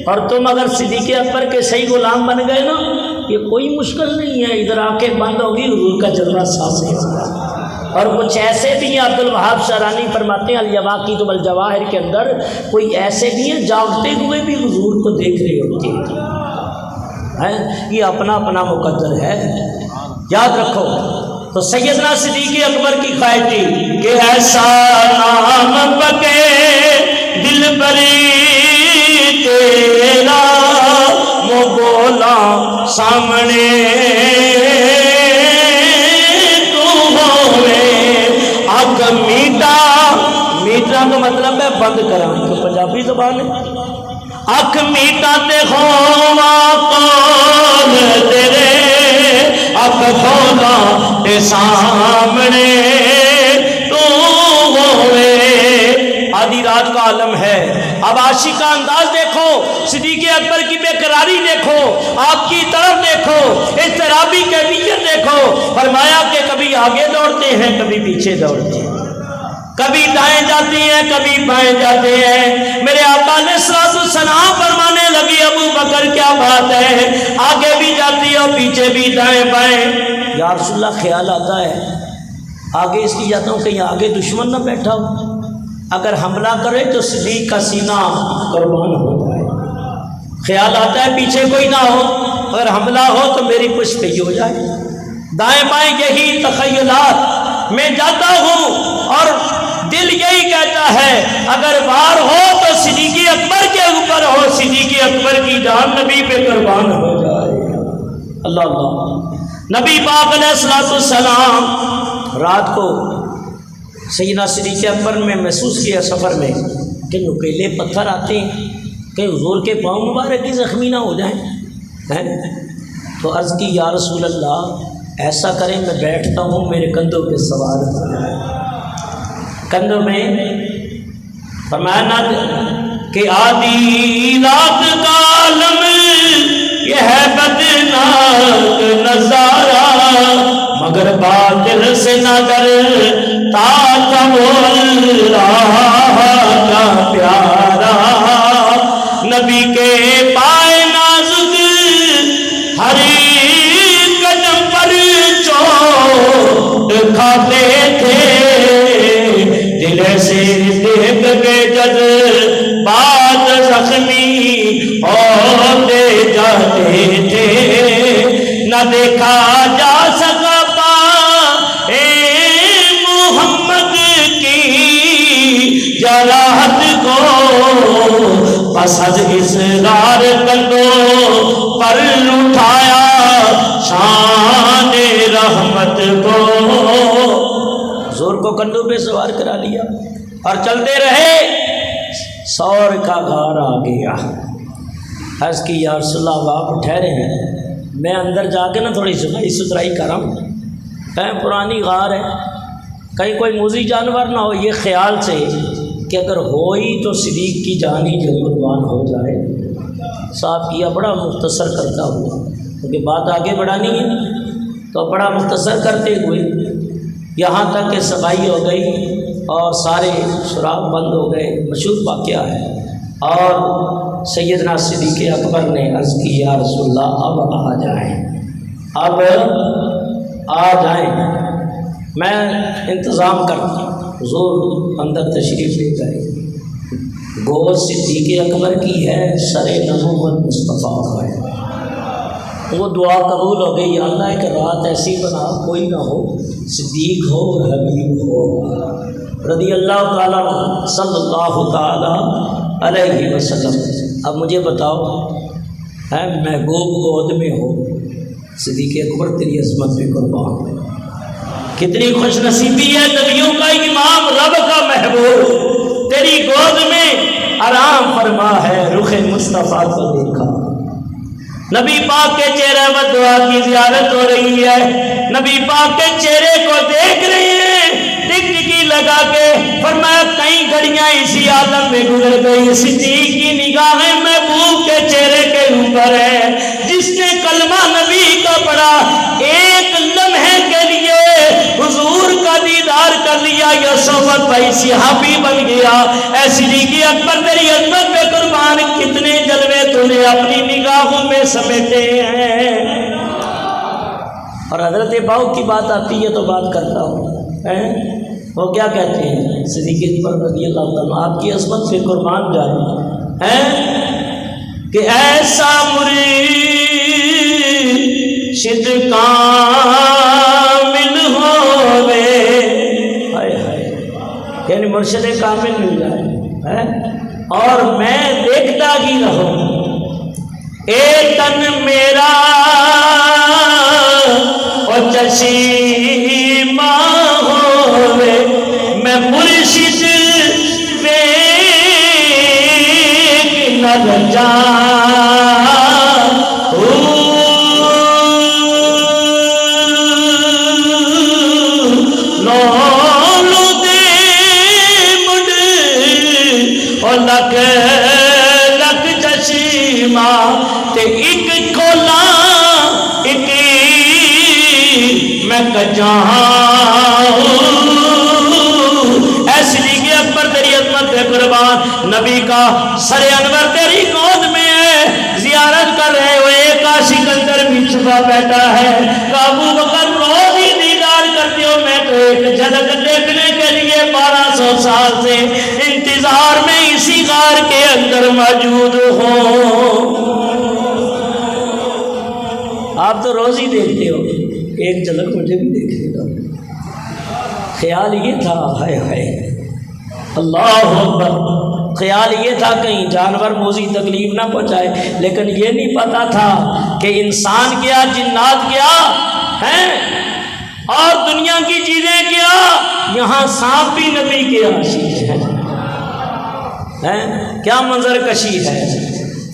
اور تم اگر صدیق اکبر کے صحیح غلام بن گئے نا، یہ کوئی مشکل نہیں ہے، ادھر آنکھیں بند ہوگی، حضور کا جلوہ ساز ہوگا۔ اور کچھ ایسے بھی ہیں، عبد الوہاب شارانی فرماتے ہیں الیواقیت والجواہر کے اندر، کوئی ایسے بھی ہیں جاگتے ہوئے بھی حضور کو دیکھ رہے ہوتے ہیں۔ یہ اپنا اپنا مقدر ہے، یاد رکھو۔ تو سیدنا صدیق اکبر کی خواہش تھی کہ ایسا نام پکے دل بری تیرا، وہ بولا سامنے تو ہوئے آگ میٹا۔ میٹا کا مطلب ہے بند کرا، تو پنجابی زبان ہے۔ اکھ میٹا تے ہوا کون تیرے، اکھ کھولا تے سامنے تو ہوئے۔ آدھی رات کا عالم ہے۔ اب عاشق کا انداز دیکھو، صدیق اکبر کی بے قراری دیکھو، آپ کی طرف دیکھو، اضطرابی کیفیت دیکھو۔ فرمایا کہ کبھی آگے دوڑتے ہیں، کبھی پیچھے دوڑتے ہیں، کبھی دائیں جاتے ہیں، کبھی بائیں جاتے ہیں۔ میرے آقا علیہ السلام فرمانے لگی ابو بکر کیا بات ہے، آگے بھی جاتی ہو پیچھے بھی، دائیں بائیں۔ یا رسول اللہ خیال آتا ہے، آگے اس لیے جاتا ہوں کہیں آگے دشمن نہ بیٹھا ہو، اگر حملہ کرے تو صدیق کا سینہ قربان ہو جائے۔ خیال آتا ہے پیچھے کوئی نہ ہو، اگر حملہ ہو تو میری پشت پہ ہی ہو جائے۔ دائیں بائیں یہی تخیلات میں جاتا ہوں، اور دل یہی کہتا ہے اگر وار ہو تو صدیق اکبر کے اوپر ہو، صدیق اکبر کی جان نبی پہ قربان ہو جائے۔ اللہ اللہ۔ نبی پاک علیہ السلام رات کو سیدنا صدیق اکبر میں محسوس کیا سفر میں کہ نکیلے پتھر آتے ہیں کہ حضور کے پاؤں مبارک کی زخمی نہ ہو جائیں، تو عرض کی یا رسول اللہ ایسا کریں میں بیٹھتا ہوں، میرے کندھوں پہ سوار ہو جائے۔ کندھوں میں فرمایا کہ آدھی رات کا عالم یہ ہے بدناک نظارہ، مگر باطل سے نہ ڈرتا تھا وہ اللہ کا پیارا۔ نبی کے پائے نازک ہر قدم پر چوٹ کھاتے تھے، دل سے دیکھ کے جذبات زخمی ہوتے جاتے دیکھا جا سکا اے محمد کی جراحت کو، بس از اصرار کندوں پر اٹھایا شان رحمت کو۔ حضور کو کندھوں پہ سوار کرا لیا اور چلتے رہے، سور کا غار آ گیا۔ عرض کی یا رسول اللہ آپ ٹھہرے ہیں، میں اندر جا کے نا تھوڑی صفائی ستھرائی کروں، پرانی غار ہے، کہیں کوئی موذی جانور نہ ہو، یہ خیال سے کہ اگر ہوئی تو صدیق کی جان ہی جو قربان ہو جائے۔ صاحب کیا بڑا مختصر کرتا ہوا، کیونکہ بات آگے بڑھانی ہے تو بڑا مختصر کرتے ہوئے یہاں تک کہ صفائی ہو گئی اور سارے سراغ بند ہو گئے، مشہور واقعہ ہے۔ اور سیدنا صدیق اکبر نے عرض کی یا رسول اللہ اب آ جائیں، اب آ جائیں، میں انتظام کرتا ہوں۔ حضور اندر تشریف لے گئے، گود صدیق اکبر کی ہے، سر نبوت مصطفیٰ کا ہے۔ وہ دعا قبول ہو گئی، یا اللہ ایک رات ایسی بنا کوئی نہ ہو، صدیق ہو اور حبیب ہو رضی اللہ تعالیٰ صلی اللہ تعالیٰ علیہ وسلم۔ اب مجھے بتاؤ، ہے محبوب گود میں ہو، صدیق اکبر تیری عظمت پہ قربان، کتنی خوش نصیبی ہے، نبیوں کا امام، رب کا محبوب تیری گود میں آرام فرما ہے۔ رخ مصطفیٰ کو دیکھا، نبی پاک کے چہرے پر دعا کی زیارت ہو رہی ہے، نبی پاک کے چہرے کو دیکھ رہے ہیں، ٹکٹکی لگا کے فرمایا کئی گھڑیاں اسی عالم میں گزر گئی، صدیق کی نگاہیں محبوب کے چہرے کے اوپر ہے، جس نے کلمہ نبی کا پڑھا، ایک لمحے کے لیے حضور کا دیدار کر لیا، یا صحبت بھائی صحابی بن گیا۔ اے صدیق اکبر تیری عظمت پہ قربان، کتنے جلوے تو نے اپنی نگاہوں میں سمیٹے ہیں۔ اور حضرت باؤ کی بات آتی ہے تو بات کرتا ہوں، وہ کیا کہتے ہیں صدیق اکبر رضی اللہ تعالیٰ، آپ کی عظمت پہ قربان جائے کہ ایسا مرشد کامل ہوئے، ہائے ہائے، یعنی مرشد کامل مل جائے، اور میں دیکھتا ہی رہوں، ایک تن میرا اور چشیمہ ہوئے، میں مرشد بیگ نہ جاؤں، لولو دے مڈ اور لگ لگ چشیمہ تے ایک کھولا ایک میں کجاؤں۔ ایسی لیگی اکبر تیری عظمت پہ قربان، نبی کا سر انور تیری گود میں ہے، زیارت کر رہے ہوئے ایک عاشق اندر بھی چھپا بیٹھا ہے، ابو بکر روز ہی دیدار کرتے ہو، میں تو ایک جھلک دیکھنے کے لیے 1200 سال سے انتظار میں اسی غار کے اندر موجود ہوں۔ آپ تو روز ہی دیکھتے ہو، ایک جھلک مجھے بھی دیکھنے گا۔ خیال یہ تھا، ہائے ہائے اللہ اکبر، خیال یہ تھا کہیں جانور موذی تکلیف نہ پہنچائے، لیکن یہ نہیں پتا تھا کہ انسان کیا، جنات کیا ہیں اور دنیا کی چیزیں کیا، یہاں سانپ بھی نبی کے عاشق ہیں۔ کیا منظر کشی ہے۔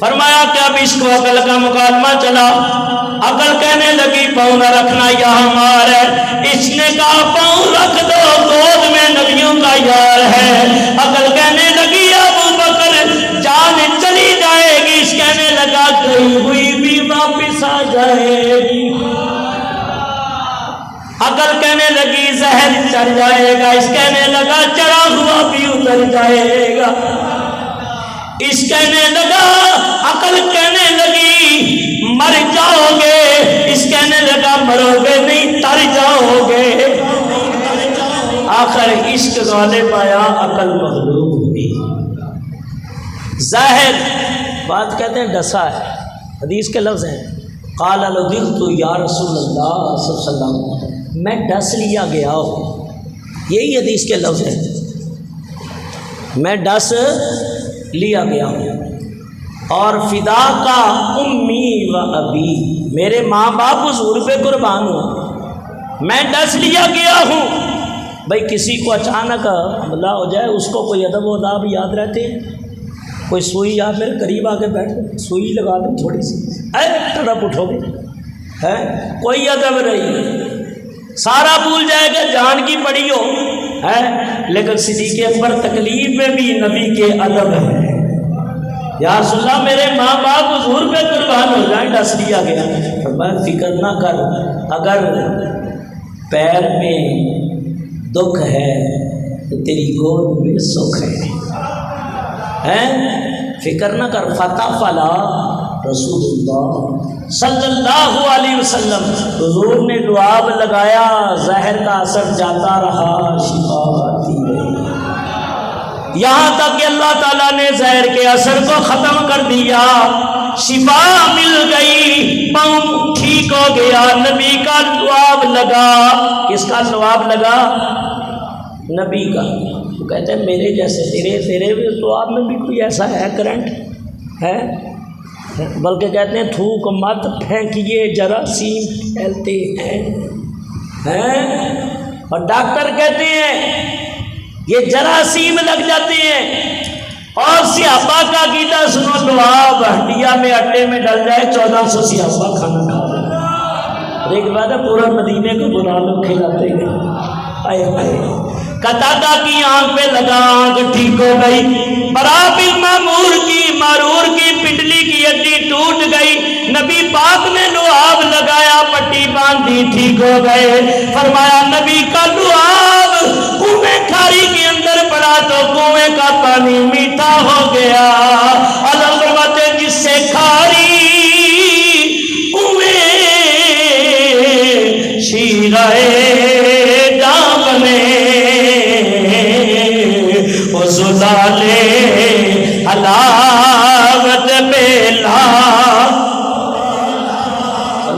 فرمایا کہ اب عشق و عقل کا مکالمہ چلا، عقل کہنے لگی پاؤں نہ رکھنا یا ہمارا ہے، اس نے کہا پاؤں رکھ دو، گود میں نبیوں کا یار ہے۔ عقل کہنے لگی ابو بکر جان چلی جائے گی، اس کہنے لگا گئی ہوئی بھی واپس آ جائے گی۔ عقل کہنے لگی زہر چڑھ جائے گا، اس کہنے لگا چڑھا ہوا بھی اتر جائے گا۔ اس کہنے لگا، عقل کہنے لگی مر جاؤ گے، اس کہنے لگا مرو گے نہیں، تر جاؤ گے۔ آخر عشق غالب آیا، عقل مغلوب ہوئی۔ ظاہر بات کہتے ہیں ڈسا ہے، حدیث کے لفظ ہیں، قال لذغت یا رسول اللہ صلی اللہ علیہ وسلم، میں ڈس لیا گیا ہوں، یہی حدیث کے لفظ ہے، میں ڈس لیا گیا ہوں، اور فدا کا امی و ابی، میرے ماں باپ حضور پہ قربان ہوں، میں ڈس لیا گیا ہوں۔ بھائی کسی کو اچانک حملہ ہو جائے، اس کو کوئی ادب و آداب یاد رہتے ہیں؟ کوئی سوئی آپ میرے قریب آ کے بیٹھ سوئی لگا دیں تھوڑی سی، تڑپ اٹھو گے، ہے کوئی ادب نہیں، سارا بھول جائے گا، جان کی پڑی ہو ہے، لیکن صدیق اکبر تکلیف میں بھی نبی کے ادب ہے۔ یا رسول اللہ میرے ماں باپ حضور پہ قربان ہو جائیں، ڈس لیا گیا، فرمایا فکر نہ کر، اگر پیر میں دکھ ہے تو تیری گود میں سکھ ہے، فکر نہ کر۔ فتح فلا رسول اللہ صلی اللہ علیہ وسلم، حضور نے لعاب لگایا، زہر کا اثر جاتا رہا، شفا آتی رہی، یہاں تک کہ اللہ تعالیٰ نے زہر کے اثر کو ختم کر دیا، شفا مل گئی، پاؤں ٹھیک ہو گیا، نبی کا لعاب لگا۔ کس کا لعاب لگا؟ نبی کا۔ وہ کہتے ہیں میرے جیسے تیرے بھی لعاب میں بھی کوئی ایسا ہے کرنٹ ہے؟ بلکہ کہتے ہیں تھوک مت پھینکیے جراثیم پھیلتے ہیں، اور ڈاکٹر کہتے ہیں یہ جراثیم لگ جاتے ہیں۔ اور صحابہ کا عقیدہ سنو، لعاب ہڈیا میں اٹے میں ڈل جائے 1400 صحابہ کھانا کھا لیں، اور ایک بات ہے پورا مدینے کو بنا لو کھلاتے ہیں۔ قتادہ کی آنکھ پہ لگا، آنکھ ٹھیک ہو گئی۔ برا بن معمور کی پنڈلی کی ہڈی ٹوٹ گئی، نبی پاک نے لعاب لگایا، پٹی باندھی، ٹھیک ہو گئے۔ فرمایا نبی کا لعاب کنویں کھاری کے اندر پڑا تو کنویں کا پانی میٹھا ہو گیا، علامت جس سے کھاری کنویں شیرائے جام میں زلالے علاوت بیلا۔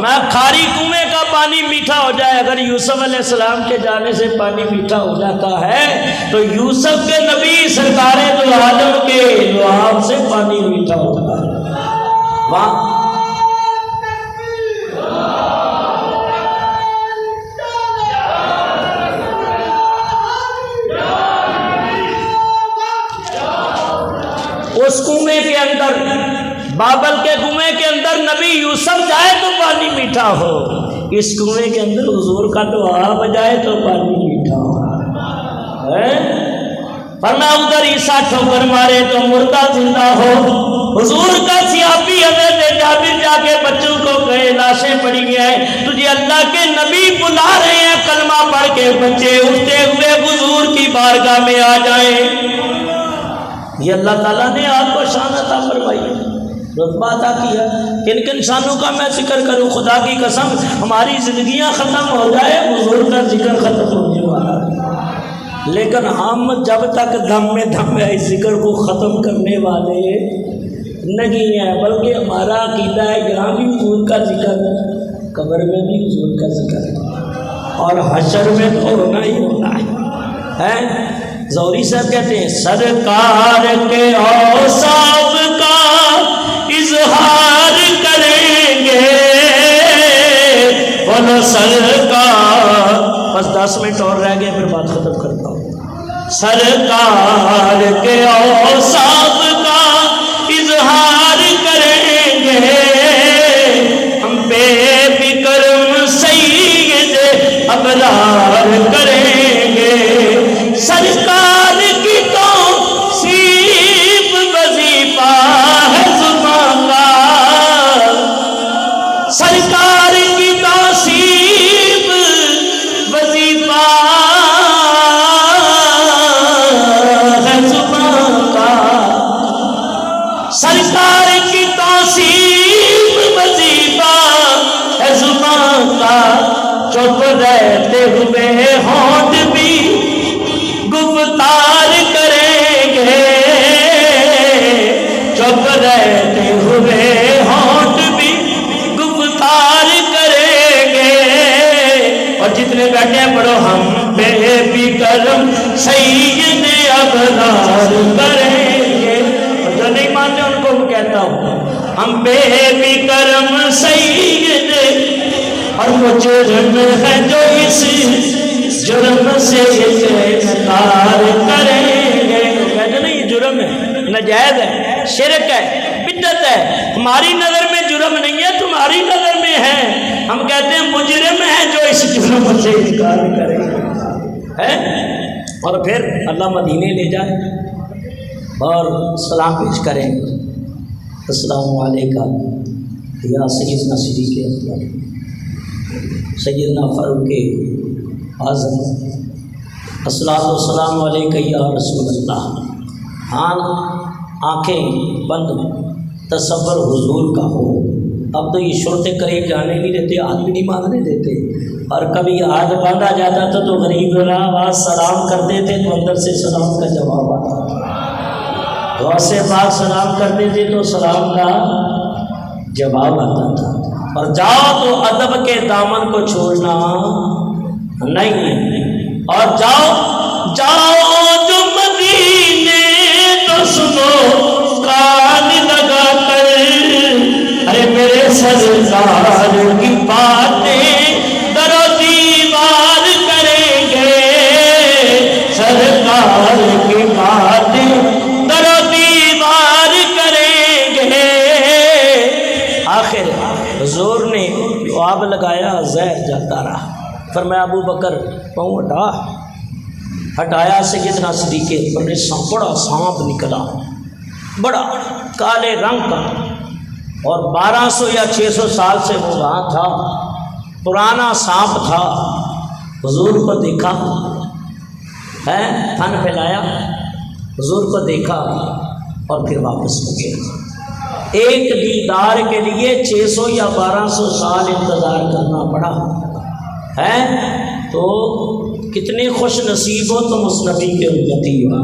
میں کھاری کنویں کا پانی میٹھا ہو جائے، اگر یوسف علیہ السلام کے جانے سے پانی میٹھا ہو جاتا ہے تو یوسف کے نبی سرکار دو عالم کے لعاب سے پانی میٹھا ہوتا ہے۔ واہ اس کنویں کے اندر، بابل کے کنویں کے اندر نبی یوسف جائے تو پانی میٹھا ہو، اس کنویں کے اندر حضور کا لعاب جائے تو پانی میٹھا ہو۔ فرمایا ادھر عیسیٰ ٹھوکر مارے تو مردہ زندہ ہو، حضور کا صحابی حضرت جابر جا کے بچوں کو کہے لاشیں پڑی ہیں، تجھے اللہ کے نبی بلا رہے ہیں، کلمہ پڑھ کے بچے اٹھتے ہوئے حضور کی بارگاہ میں آ جائیں۔ یہ اللہ تعالیٰ نے آپ کو شان عطا فرمائی، رتبہ عطا کیا۔ کن کن شانوں کا میں ذکر کروں؟ خدا کی قسم ہماری زندگیاں ختم ہو جائے، حضور کا ذکر ختم ہونے والا ہے، لیکن ہم جب تک دم میں دم ہے اس ذکر کو ختم کرنے والے نہیں ہیں، بلکہ ہمارا عقیدہ ہے یہاں بھی حضور کا ذکر، قبر میں بھی حضور کا ذکر، اور حشر میں تو ہونا ہی ہونا ہے۔ زوری صاحب کہتے ہیں سرکار کے اوصاف کا اظہار کریں گے، بولو سرکار۔ بس 10 منٹ اور رہ گئے پھر بات ختم کرتا ہوں۔ سرکار کے اوصاف کا اظہار کریں گے، ہم بے بکرم سید ابرار کریں گے، سرکار کی توصیف وظیفہ ہے زبان کا، سرکار کی توصیف وظیفہ ہے زبان کا، سرکار کی توصیف وظیفہ ہے زبان کا، چپ رہتے ہوئے ہونٹ بھی گفتار کریں گے، چپ رہتے ہوئے ہونٹ بھی گفتار کریں گے. اور جو نہیں مانتے ان کو کہتا ہوں ہم پہ بھی کرم سید اور مجرم ہے جو اس جرم سے انکار کریں گے. کہتے نہیں یہ جرم ہے، ناجائز ہے، شرک ہے، بدعت ہے. ہماری نظر میں جرم نہیں ہے، تمہاری نظر میں ہے. ہم کہتے ہیں مجرم ہے جو اس جرم سے انکار کرے ہے. اور پھر اللہ مدینے لے جائے اور سلام پیش کریں. السلام علیکم یا سیدنا صدیق اکبر سیدنا فاروق اعظم، الصلاۃ والسلام علیک یا رسول اللہ. ہاں آنکھیں بند، تصور حضور کا ہو. اب تو یہ شرطے قریب جانے نہیں دیتے، ہاتھ بھی نہیں مانگنے دیتے. اور کبھی ہاتھ باندھا جاتا تھا تو غریب آواز سلام کرتے تھے تو اندر سے سلام کا جواب آتا. غوث پاک سلام کرتے تھے تو سلام کا جواب آتا تھا. اور جاؤ تو ادب کے دامن کو چھوڑنا نہیں. اور جاؤ جو مدینے تو سنو کان لگا کر، ارے میرے سرکار کی باتیں در و دیوار کریں گے. سرکار کی باتیں در و دیوار کریں گے. آخر حضور نے جواب لگایا، زہر جاتا رہا. فرمایا ابو بکر پاؤں ہٹایا. سیدنا صدیق اکبر نے بڑا سانپ نکلا، بڑا کالے رنگ کا، اور 1200 یا 600 سال سے وہ وہاں تھا. پرانا سانپ تھا. حضور کو دیکھا ہے، تھن پھیلایا، حضور کو دیکھا اور پھر واپس ہو گیا. ایک دیدار کے لیے 600 یا 1200 سال انتظار کرنا پڑا ہے. تو کتنے خوش نصیب ہو تم اس نبی کے امتی ہو.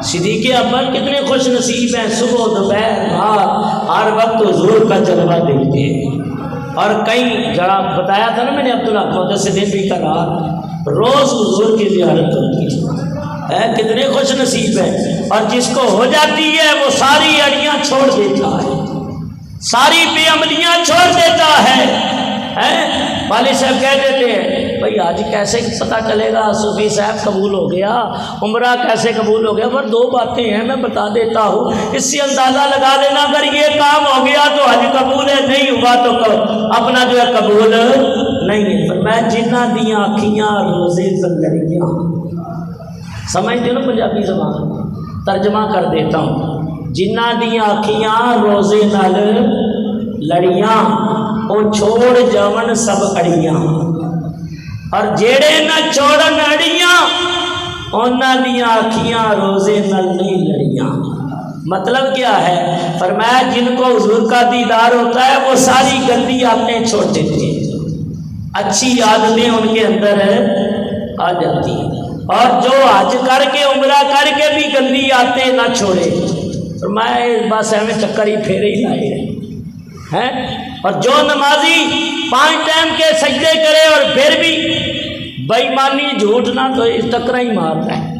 صدیق اکبر کتنے خوش نصیب ہیں، صبح دوپہر رات ہر وقت حضور کا جلوہ دیکھتے ہیں. اور کئی جگہ بتایا تھا نا میں نے، عبداللہ چودہ سے دن بھی کا رات روز حضور کی زیارت کرتی ہے. کتنے خوش نصیب ہیں. اور جس کو ہو جاتی ہے وہ ساری اڑیاں چھوڑ دیتا ہے، ساری بے عملیاں چھوڑ دیتا ہے. والد صاحب کہہ دیتے ہیں بھائی آج کیسے پتہ چلے گا صوفی صاحب قبول ہو گیا، عمرہ کیسے قبول ہو گیا؟ پر 2 باتیں ہیں میں بتا دیتا ہوں، اس سے اندازہ لگا لینا. اگر یہ کام ہو گیا تو حج قبول ہے، نہیں ہوا تو اپنا جو ہے قبول نہیں ہے. پر میں جنہ دیاں آکھیاں روزے زندگیاں، سمجھتے نا پنجابی زبان، ترجمہ کر دیتا ہوں. جنہ دیاں آکھیاں روزے نال لڑیاں او چھوڑ جاون سب اڑیاں، اور جیڑے نہ چھوڑن اڑیاں انہاں دیاں آکھیاں روزے نال نہیں لڑیاں. مطلب کیا ہے؟ فرمایا جن کو حضور کا دیدار ہوتا ہے وہ ساری گندی عادتیں چھوڑ دیتے ہیں، اچھی عادتیں ان کے اندر آ جاتی ہیں. اور جو حج کر کے عمرہ کر کے بھی گندی عادتیں نہ چھوڑے. فرمایا بس ہمیں چکر ہی پھیرے ہی لائے ہیں. اور جو نمازی 5 ٹائم کے سجدے کرے اور پھر بھی بے ایمانی جھوٹ نہ تو ٹکریں ہی مارتا ہے.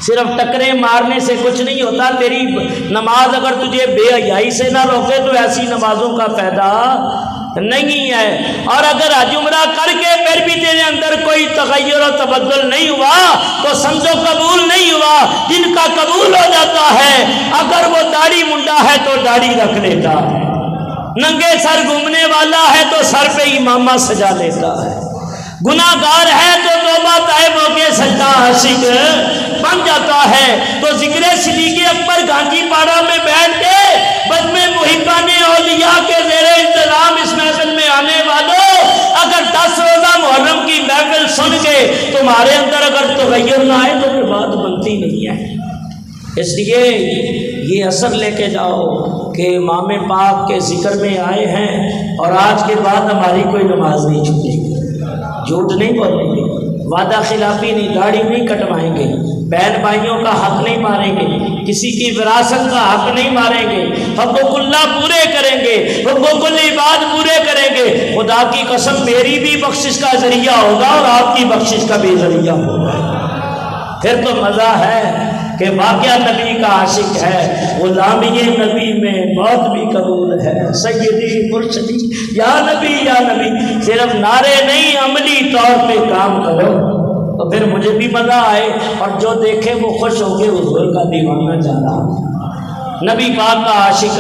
صرف ٹکریں مارنے سے کچھ نہیں ہوتا. تیری نماز اگر تجھے بے حیائی سے نہ روکے تو ایسی نمازوں کا فائدہ نہیں ہے. اور اگر حج عمرہ کر کے پھر بھی تیرے اندر کوئی تغیر و تبدل نہیں ہوا تو سمجھو قبول نہیں ہوا. جن کا قبول ہو جاتا ہے اگر وہ داڑھی منڈا ہے تو داڑھی رکھ لیتا ہے، ننگے سر گھومنے والا ہے تو سر پہ امامہ سجا لیتا ہے، گناہ گار ہے تو توبہ طائب ہو کے سجدہ عاشق بن جاتا ہے. تو ذکر صدیق اکبر گانجی پاڑا میں بیٹھ کے بزم محبان اولیاء کے زیر انتظام اس محفل میں آنے والوں، اگر 10 روزہ محرم کی محفل سن کے تمہارے اندر اگر تغیر نہ آئے تو پھر بات بنتی نہیں ہے. اس لیے یہ اثر لے کے جاؤ کہ امام پاک کے ذکر میں آئے ہیں اور آج کے بعد ہماری کوئی نماز نہیں چھوٹے گی، جھوٹ نہیں بولیں گے، وعدہ خلافی نہیں، داڑھی نہیں کٹوائیں گے، بہن بھائیوں کا حق نہیں ماریں گے، کسی کی وراثت کا حق نہیں ماریں گے، حقوق اللہ پورے کریں گے، حقوق العباد پورے کریں گے. خدا کی قسم میری بھی بخشش کا ذریعہ ہوگا اور آپ کی بخشش کا بھی ذریعہ ہوگا. پھر تو مزہ ہے. کہ واقعہ نبی کا عاشق ہے، غلامی نبی میں موت بھی قبول ہے۔ سیدی مرشدی یا نبی صرف نعرے نہیں، عملی طور پہ کام کرو تو پھر مجھے بھی مزہ آئے اور جو دیکھے وہ خوش ہو کے حضور کا دیوانہ جا رہا، نبی پاک کا عاشق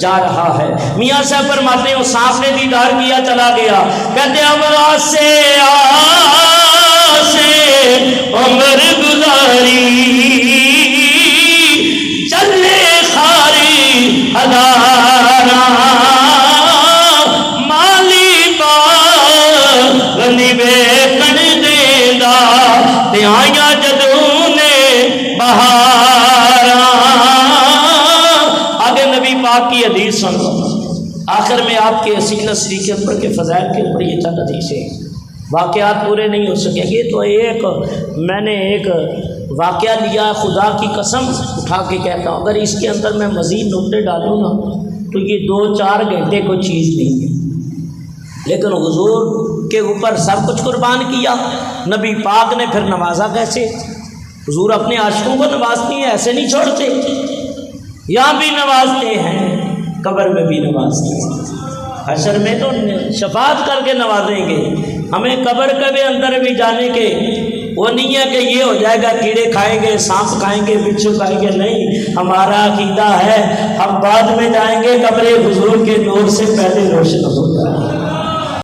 جا رہا ہے۔ میاں صاحب فرماتے ہیں وہ سانپ نے دیدار کیا چلا گیا، کہتے اب سے عمر گزاری چلے خاری ہزارہ مالی بے کن دیندہ تے آئیاں جدوں نے بہاراں۔ آگے نبی پاک کی حدیث سن لو، آخر میں آپ کے سینہ سری کے اوپر کے فضائل کے اوپر یہ چند حدیثیں، واقعات پورے نہیں ہو سکیں گے تو میں نے ایک واقعہ لیا، خدا کی قسم اٹھا کے کہتا ہوں اگر اس کے اندر میں مزید نقطے ڈالوں نا تو یہ 2-4 گھنٹے کوئی چیز نہیں ہے، لیکن حضور کے اوپر سب کچھ قربان کیا۔ نبی پاک نے پھر نوازا کیسے؟ حضور اپنے عاشقوں کو نوازتے ہیں، ایسے نہیں چھوڑتے، یہاں بھی نوازتے ہیں، قبر میں بھی نوازتے ہیں، حشر میں تو شفاعت کر کے نوازیں گے۔ ہمیں قبر کے اندر بھی جانے کے وہ نہیں ہے کہ یہ ہو جائے گا کیڑے کھائیں گے، سانپ کھائیں گے، بچھو کھائیں گے، نہیں، ہمارا عقیدہ ہے ہم بعد میں جائیں گے، قبر حضور کے نور سے پہلے روشن ہو جائے گا۔